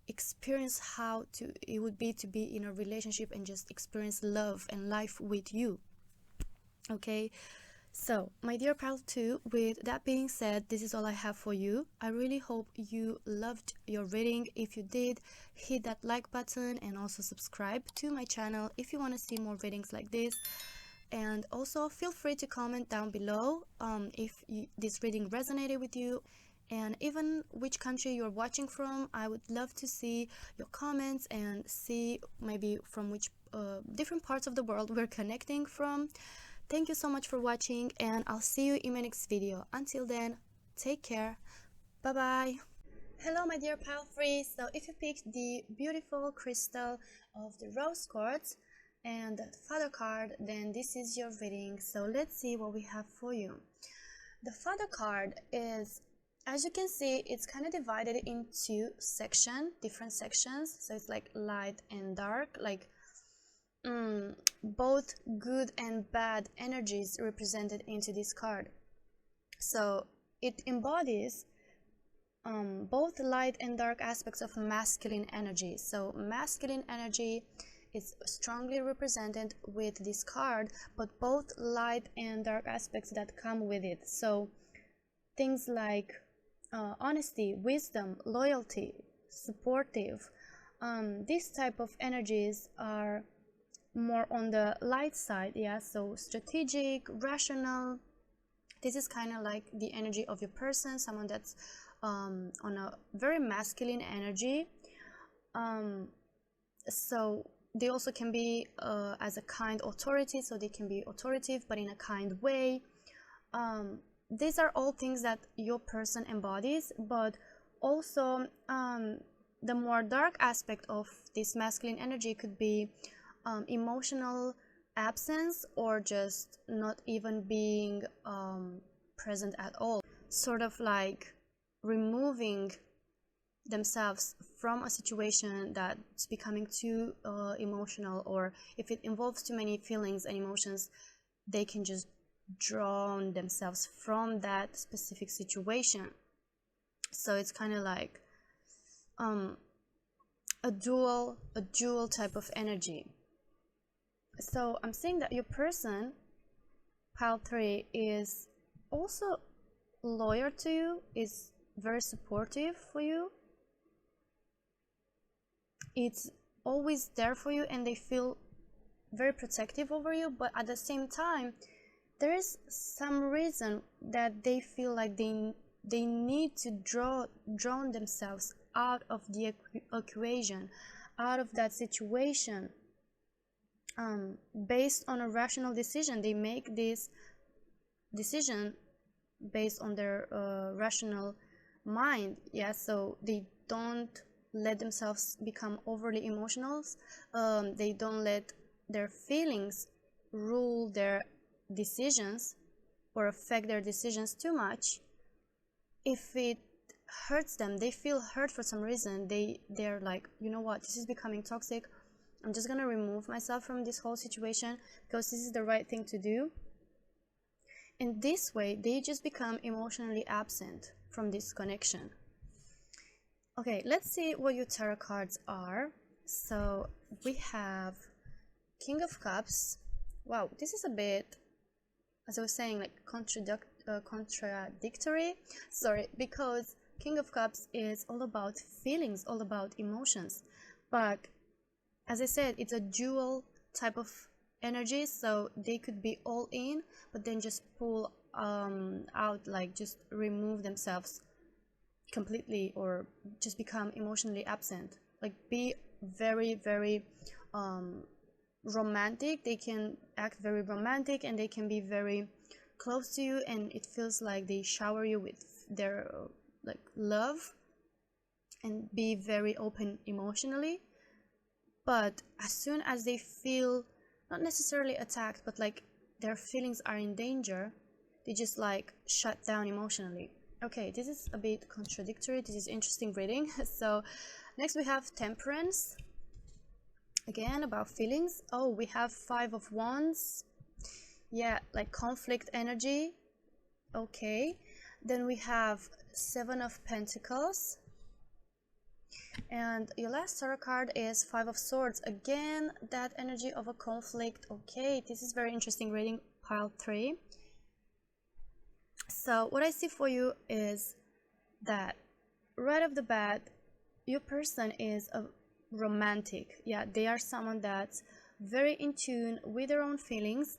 experience how it would be to be in a relationship and just experience love and life with you. Okay, so my dear pal 2, with that being said, this is all I have for you. I really hope you loved your reading. If you did, hit that like button, and also subscribe to my channel if you want to see more readings like this. And also feel free to comment down below if this reading resonated with you, and even which country you're watching from. I would love to see your comments and see maybe from which different parts of the world we're connecting from. Thank you so much for watching, and I'll see you in my next video. Until then, take care. Bye bye. Hello my dear pile 3. So if you picked the beautiful crystal of the rose quartz and the father card, then this is your reading. So let's see what we have for you. The father card is, as you can see, it's kind of divided into different sections. So it's like light and dark, like both good and bad energies represented into this card. So it embodies both light and dark aspects of masculine energy. So masculine energy is strongly represented with this card, but both light and dark aspects that come with it. So things like honesty, wisdom, loyalty, supportive, these type of energies are more on the light side, yeah, so strategic, rational. This is kind of like the energy of your person, someone that's on a very masculine energy. So they also can be as a kind authority, so they can be authoritative but in a kind way. These are all things that your person embodies, but also the more dark aspect of this masculine energy could be emotional absence, or just not even being present at all, sort of like removing themselves from a situation that's becoming too emotional, or if it involves too many feelings and emotions, they can just draw themselves from that specific situation. So it's kind of like a dual type of energy. So I'm saying that your person, pile 3, is also loyal to you, is very supportive for you. It's always there for you, and they feel very protective over you, but at the same time there is some reason that they feel like they need to draw themselves out of the equation, out of that situation, based on a rational decision. They make this decision based on their rational mind, yeah, so they don't let themselves become overly emotional. They don't let their feelings rule their decisions or affect their decisions too much. If it hurts them, they feel hurt for some reason, they're like, you know what, this is becoming toxic, I'm just gonna remove myself from this whole situation because this is the right thing to do. In this way, they just become emotionally absent from this connection. Okay, let's see what your tarot cards are. So we have King of Cups. Wow, this is a bit, as I was saying, like contradictory. Sorry, because King of Cups is all about feelings, all about emotions. But as I said, it's a dual type of energy, so they could be all in, but then just pull out, like just remove themselves completely, or just become emotionally absent, like be very, very romantic. They can act very romantic, and they can be very close to you, and it feels like they shower you with their like love, and be very open emotionally. But as soon as they feel not necessarily attacked, but like their feelings are in danger, they just like shut down emotionally. Okay, this is a bit contradictory. This is interesting reading. So next we have Temperance. Again, about feelings. Oh, we have 5 of Wands. Yeah, like conflict energy. Okay. Then we have 7 of Pentacles. And your last tarot card is 5 of Swords. Again, that energy of a conflict. Okay, this is very interesting reading, pile 3. So what I see for you is that right off the bat, your person is a romantic. Yeah, they are someone that's very in tune with their own feelings,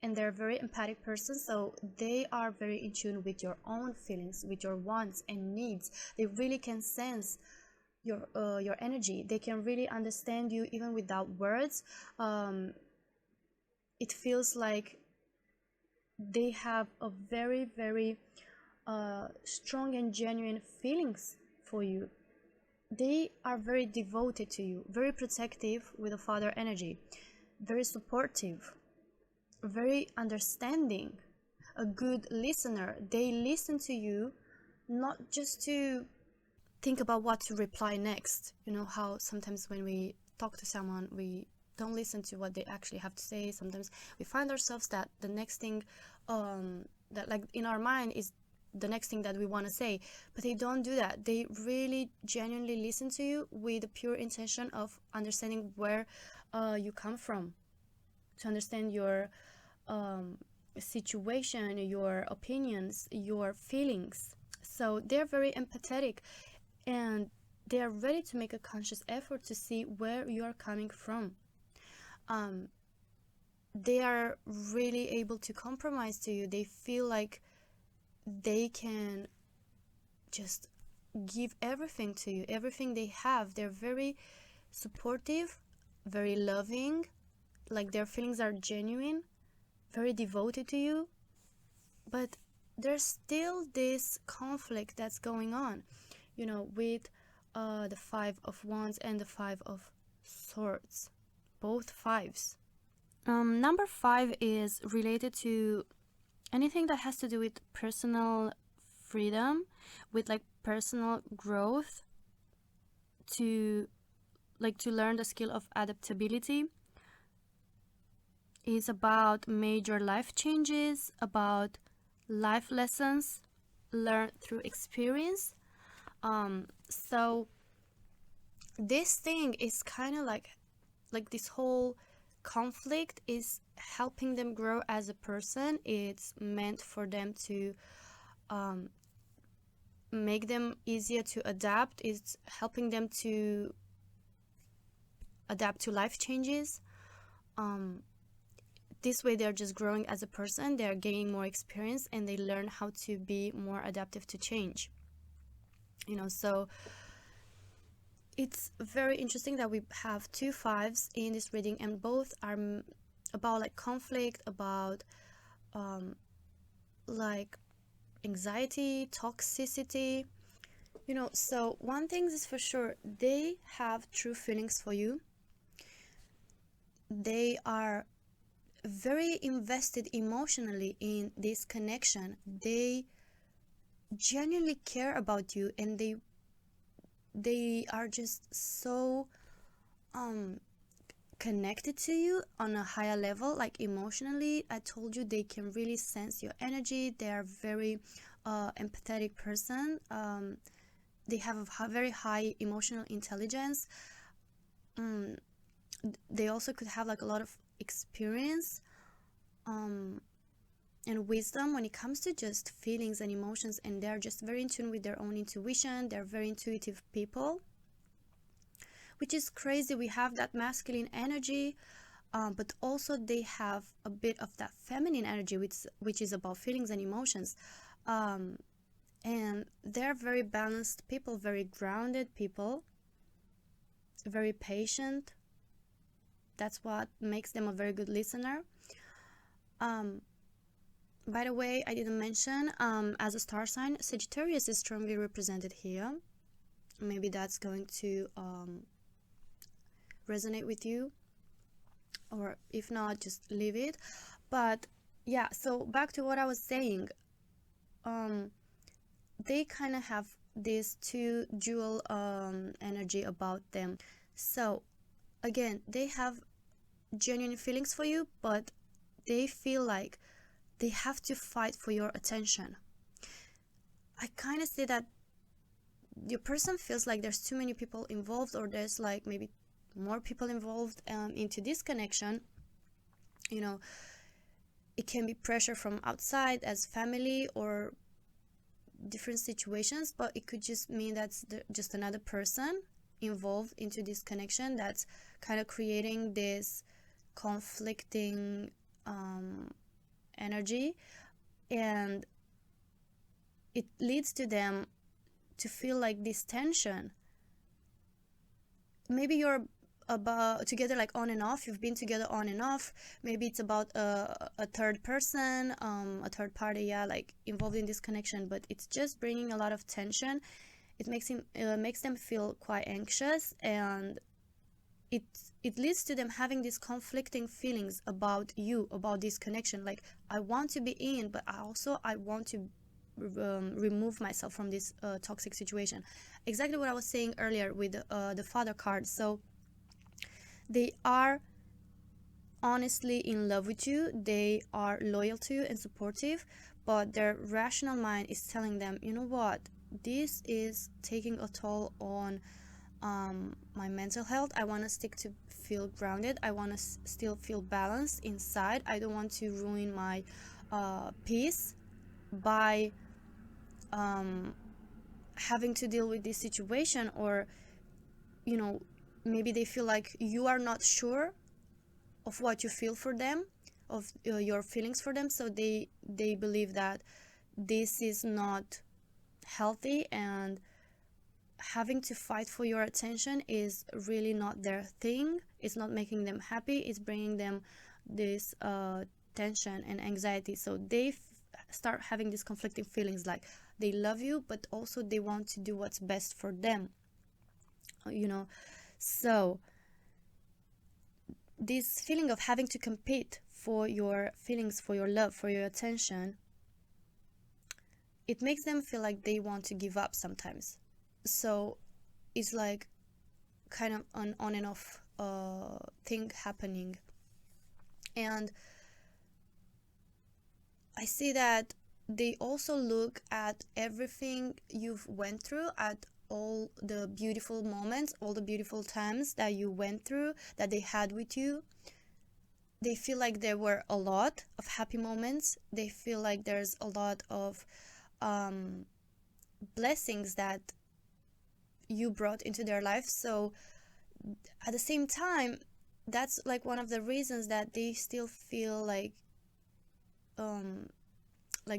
and they're a very empathic person, so they are very in tune with your own feelings, with your wants and needs. They really can sense your energy. They can really understand you even without words. It feels like they have a very, very strong and genuine feelings for you. They are very devoted to you, very protective with a father energy, very supportive, very understanding, a good listener. They listen to you not just to think about what to reply next. You know how sometimes when we talk to someone, we don't listen to what they actually have to say. Sometimes we find ourselves that the next thing that like in our mind is the next thing that we want to say, but they don't do that. They really genuinely listen to you with the pure intention of understanding where you come from, to understand your situation, your opinions, your feelings. So they're very empathetic, and they are ready to make a conscious effort to see where you are coming from. they are really able to compromise to you. They feel like they can just give everything to you, everything they have. They're very supportive, very loving, like their feelings are genuine, very devoted to you. But there's still this conflict that's going on, with the Five of Wands and the Five of Swords, both fives. Number 5 is related to anything that has to do with personal freedom, with like personal growth, to learn the skill of adaptability. Is about major life changes, about life lessons learned through experience. So this thing is kind of like this whole conflict is helping them grow as a person. It's meant for them to make them easier to adapt. It's helping them to adapt to life changes. This way they're just growing as a person, they're gaining more experience, and they learn how to be more adaptive to change. So it's very interesting that we have 2 fives in this reading, and both are about like conflict, about like anxiety, toxicity. So one thing is for sure, they have true feelings for you. They are very invested emotionally in this connection. They genuinely care about you, and they are just so connected to you on a higher level, like emotionally. I told you, they can really sense your energy. They are very empathetic person. They have a very high emotional intelligence. They also could have like a lot of experience and wisdom when it comes to just feelings and emotions, and they're just very in tune with their own intuition. They're very intuitive people, which is crazy. We have that masculine energy, but also they have a bit of that feminine energy, which is about feelings and emotions. And they're very balanced people, very grounded people, very patient. That's what makes them a very good listener. By the way, I didn't mention, as a star sign, Sagittarius is strongly represented here. Maybe that's going to resonate with you, or if not, just leave it. But yeah, so back to what I was saying. They kind of have this 2 dual energy about them. So again, they have genuine feelings for you, but they feel like they have to fight for your attention. I kind of say that your person feels like there's too many people involved, or there's like maybe more people involved into this connection. It can be pressure from outside as family or different situations, but it could just mean that's just another person involved into this connection that's kind of creating this conflicting energy, and it leads to them to feel like this tension. Maybe you're about together like on and off, you've been together on and off. Maybe it's about a third person, a third party, like involved in this connection, but it's just bringing a lot of tension. It makes them feel quite anxious, and it leads to them having these conflicting feelings about you, about this connection. Like, I want to be in, but I want to remove myself from this toxic situation. Exactly what I was saying earlier with the Father card. So they are honestly in love with you, they are loyal to you and supportive, but their rational mind is telling them, you know what, this is taking a toll on my mental health. I want to stick to feel grounded. I want to still feel balanced inside. I don't want to ruin my peace by having to deal with this situation. Or maybe they feel like you are not sure of what you feel for them, of your feelings for them. So they believe that this is not healthy, and having to fight for your attention is really not their thing. It's not making them happy. It's bringing them this tension and anxiety. So they start having these conflicting feelings, like they love you, but also they want to do what's best for them, you know. So this feeling of having to compete for your feelings, for your love, for your attention, it makes them feel like they want to give up sometimes. So it's like kind of an on and off thing happening. And I see that they also look at everything you've went through, at all the beautiful moments, all the beautiful times that you went through, that they had with you. They feel like there were a lot of happy moments. They feel like there's a lot of blessings that you brought into their life. So at the same time, that's like one of the reasons that they still feel like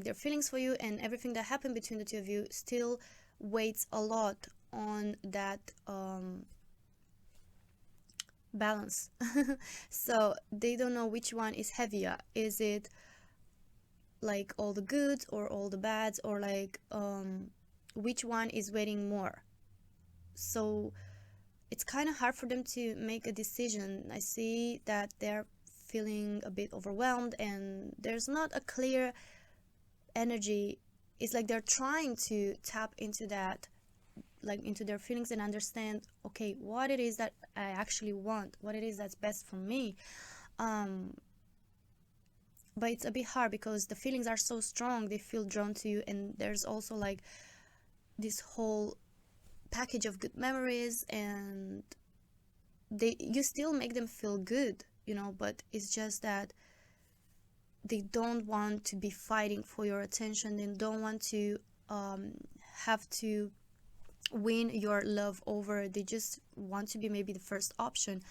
their feelings for you and everything that happened between the two of you still weighs a lot on that balance. So they don't know which one is heavier. Is it like all the goods or all the bads, or like which one is weighing more? So it's kind of hard for them to make a decision. I see that they're feeling a bit overwhelmed, and there's not a clear energy. It's like they're trying to tap into that, like into their feelings, and understand, okay, what it is that I actually want, what it is that's best for me. But it's a bit hard because the feelings are so strong. They feel drawn to you, and there's also like this whole package of good memories, and you still make them feel good, you know, but it's just that they don't want to be fighting for your attention. They don't want to have to win your love over. They just want to be maybe the first option.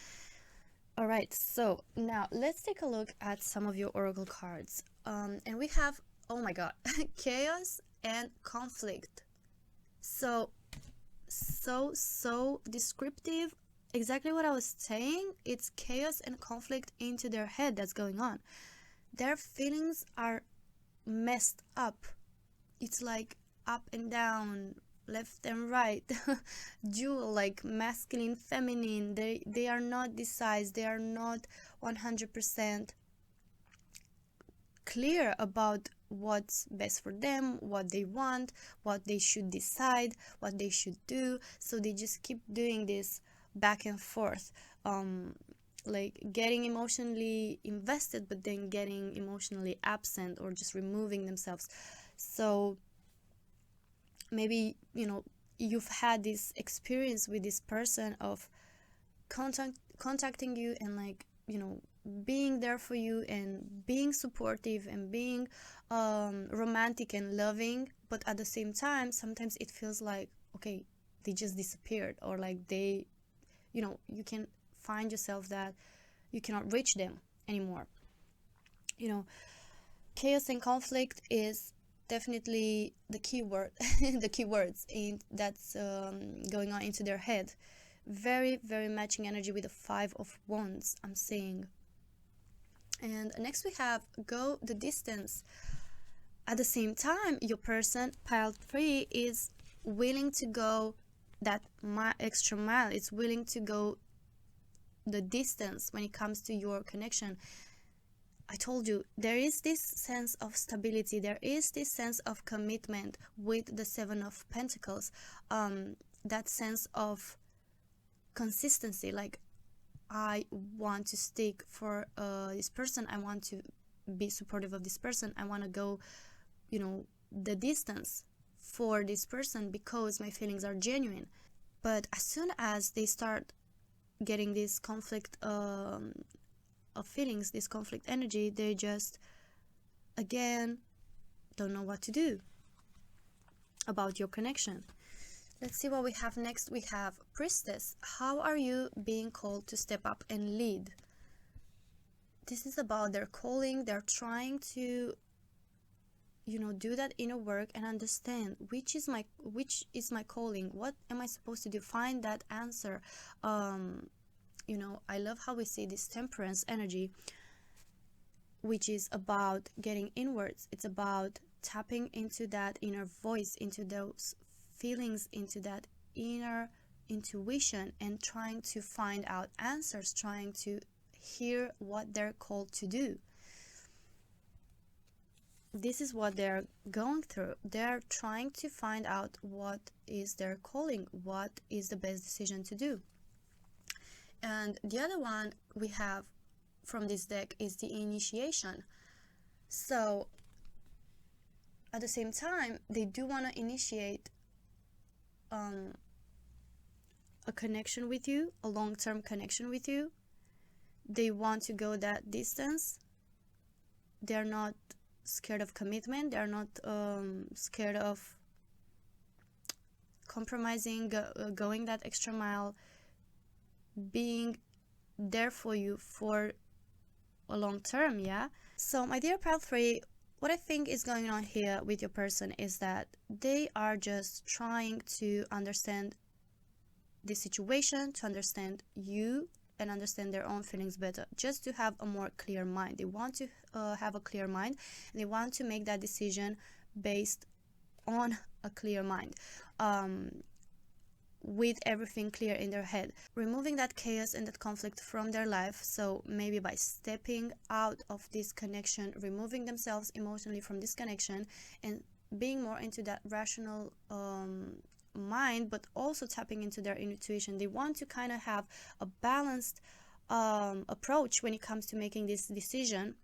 All right, so now let's take a look at some of your oracle cards. And we have, oh my god, chaos and conflict. So descriptive. Exactly what I was saying. It's chaos and conflict into their head that's going on. Their feelings are messed up. It's like up and down, left and right, dual, like masculine, feminine. They are not decided. They are not 100% clear about what's best for them, what they want, what they should decide, what they should do. So they just keep doing this back and forth, like getting emotionally invested, but then getting emotionally absent, or just removing themselves. So maybe, you know, you've had this experience with this person of contacting you, and like, you know, being there for you and being supportive and being romantic and loving, but at the same time sometimes it feels like, okay, they just disappeared, or like they, you know, you can find yourself that you cannot reach them anymore. You know, chaos and conflict is definitely the key word the keywords in that's going on into their head. Very, very matching energy with the 5 of Wands, I'm seeing. And next we have go the distance. At the same time, your person, pile 3, is willing to go that extra mile. It's willing to go the distance when it comes to your connection. I told you, there is this sense of stability, there is this sense of commitment with the 7 of Pentacles, that sense of consistency, like, I want to stick for this person, I want to be supportive of this person, I want to go, you know, the distance for this person because my feelings are genuine. But as soon as they start getting this conflict of feelings, this conflict energy, they just again don't know what to do about your connection. Let's see what we have next. We have Priestess. How are you being called to step up and lead? this is about their calling. They're trying to, you know, do that inner work and understand which is my calling, what am I supposed to do, find that answer. You know, I love how we see this temperance energy, which is about getting inwards. It's about tapping into that inner voice, into those feelings, into that inner intuition, and trying to find out answers, trying to hear what they're called to do. This is what they're going through. They're trying to find out what is their calling, what is the best decision to do. And the other one we have from this deck is the initiation. So at the same time, they do want to initiate a connection with you, a long-term connection with you. They want to go that distance. They're not scared of commitment. They're not scared of compromising, going that extra mile, being there for you for a long term. Yeah. So my dear pile 3, what I think is going on here with your person is that they are just trying to understand the situation, to understand you, and understand their own feelings better, just to have a more clear mind. They want to have a clear mind. They want to make that decision based on a clear mind, with everything clear in their head, removing that chaos and that conflict from their life. So maybe by stepping out of this connection, removing themselves emotionally from this connection, and being more into that rational mind, but also tapping into their intuition. They want to kind of have a balanced approach when it comes to making this decision,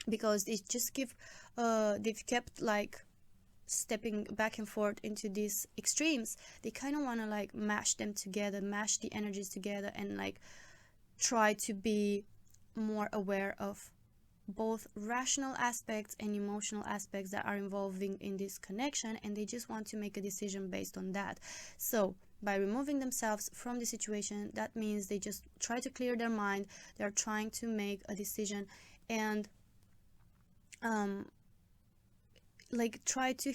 because they just they've kept like stepping back and forth into these extremes. They kind of want to like mash them together, mash the energies together, and like try to be more aware of both rational aspects and emotional aspects that are involving in this connection, and they just want to make a decision based on that. So by removing themselves from the situation, that means they just try to clear their mind. They're trying to make a decision and like try to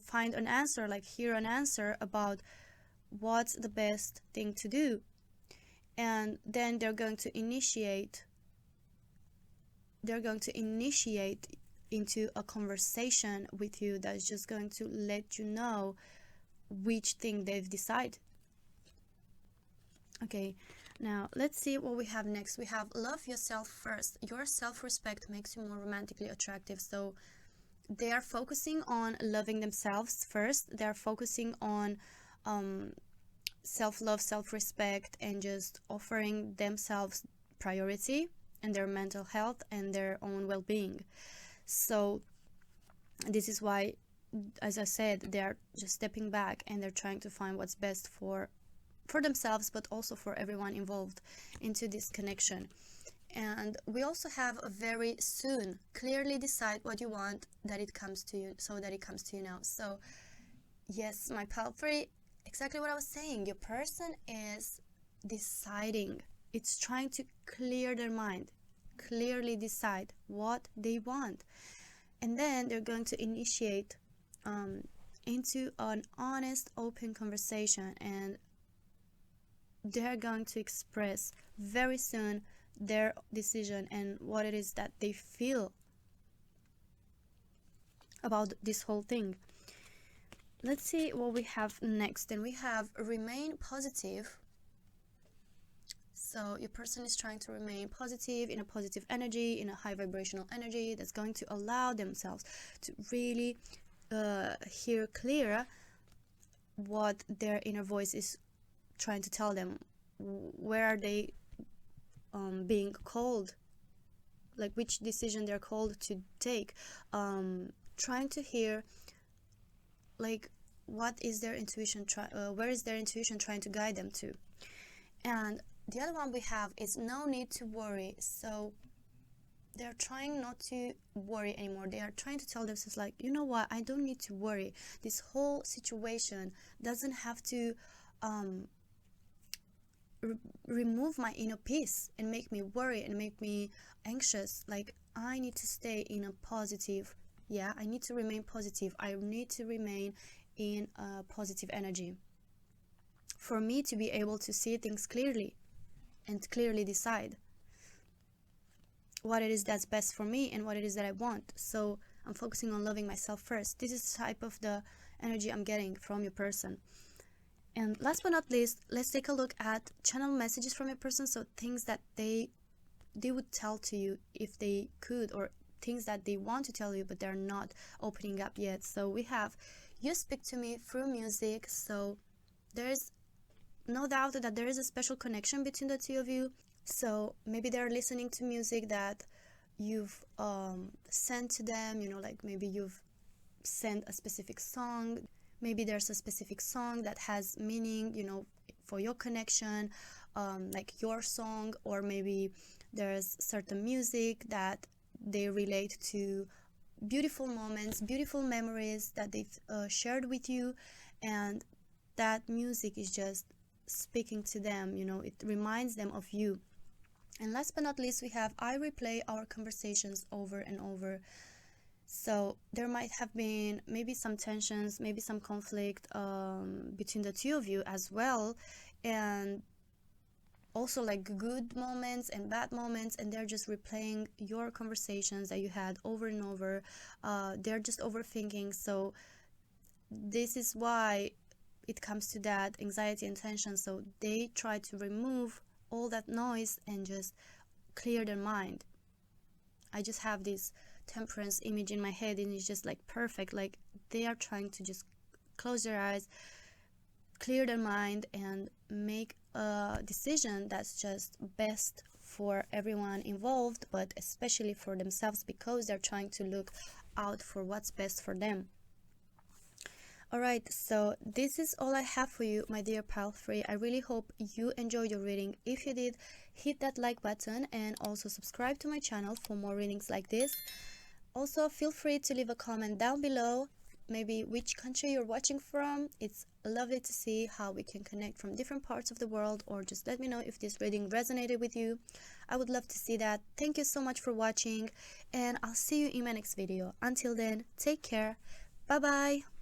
find an answer, like hear an answer about what's the best thing to do. And then they're going to initiate into a conversation with you that's just going to let you know which thing they've decided. Okay, now let's see what we have next. We have love yourself first. Your self-respect makes you more romantically attractive. So they are focusing on loving themselves first. They're focusing on self-love, self-respect, and just offering themselves priority and their mental health and their own well-being. So this is why, as I said, they're just stepping back and they're trying to find what's best for themselves, but also for everyone involved into this connection. And we also have a very soon. Clearly decide what you want, that it comes to you, so that it comes to you now. So yes, my pile 3, exactly what I was saying. Your person is deciding. It's trying to clear their mind, clearly decide what they want. And then they're going to initiate into an honest, open conversation, and they're going to express very soon their decision and what it is that they feel about this whole thing. Let's see what we have next. And we have remain positive. So your person is trying to remain positive, in a positive energy, in a high vibrational energy that's going to allow themselves to really hear clear what their inner voice is trying to tell them. Where are they being called, like which decision they're called to take, trying to hear like what is their intuition, where is their intuition trying to guide them to. And the other one we have is no need to worry. So they're trying not to worry anymore. They are trying to tell themselves like, you know what, I don't need to worry. This whole situation doesn't have to remove my inner peace and make me worry and make me anxious. Like, I need to stay in a positive, yeah, I need to remain positive. I need to remain in a positive energy for me to be able to see things clearly and clearly decide what it is that's best for me and what it is that I want. So I'm focusing on loving myself first. This is the type of the energy I'm getting from your person. And last but not least, let's take a look at channel messages from your person. So things that they would tell to you if they could, or things that they want to tell you but they're not opening up yet. So we have, you speak to me through music. So there's no doubt that there is a special connection between the two of you. So maybe they're listening to music that you've sent to them, you know, like maybe you've sent a specific song. Maybe there's a specific song that has meaning, you know, for your connection, like your song. Or maybe there's certain music that they relate to beautiful moments, beautiful memories that they've shared with you, and that music is just speaking to them, you know, it reminds them of you. And last but not least, we have, I replay our conversations over and over. So there might have been maybe some tensions, maybe some conflict between the two of you as well, and also like good moments and bad moments, and they're just replaying your conversations that you had over and over. They're just overthinking. So this is why it comes to that anxiety and tension. So they try to remove all that noise and just clear their mind. I just have this temperance image in my head, and it's just like perfect. Like, they are trying to just close their eyes, clear their mind, and make a decision that's just best for everyone involved, but especially for themselves, because they're trying to look out for what's best for them. Alright, so this is all I have for you, my dear pile 3. I really hope you enjoyed your reading. If you did, hit that like button and also subscribe to my channel for more readings like this. Also, feel free to leave a comment down below, maybe which country you're watching from. It's lovely to see how we can connect from different parts of the world, or just let me know if this reading resonated with you. I would love to see that. Thank you so much for watching, and I'll see you in my next video. Until then, take care. Bye bye.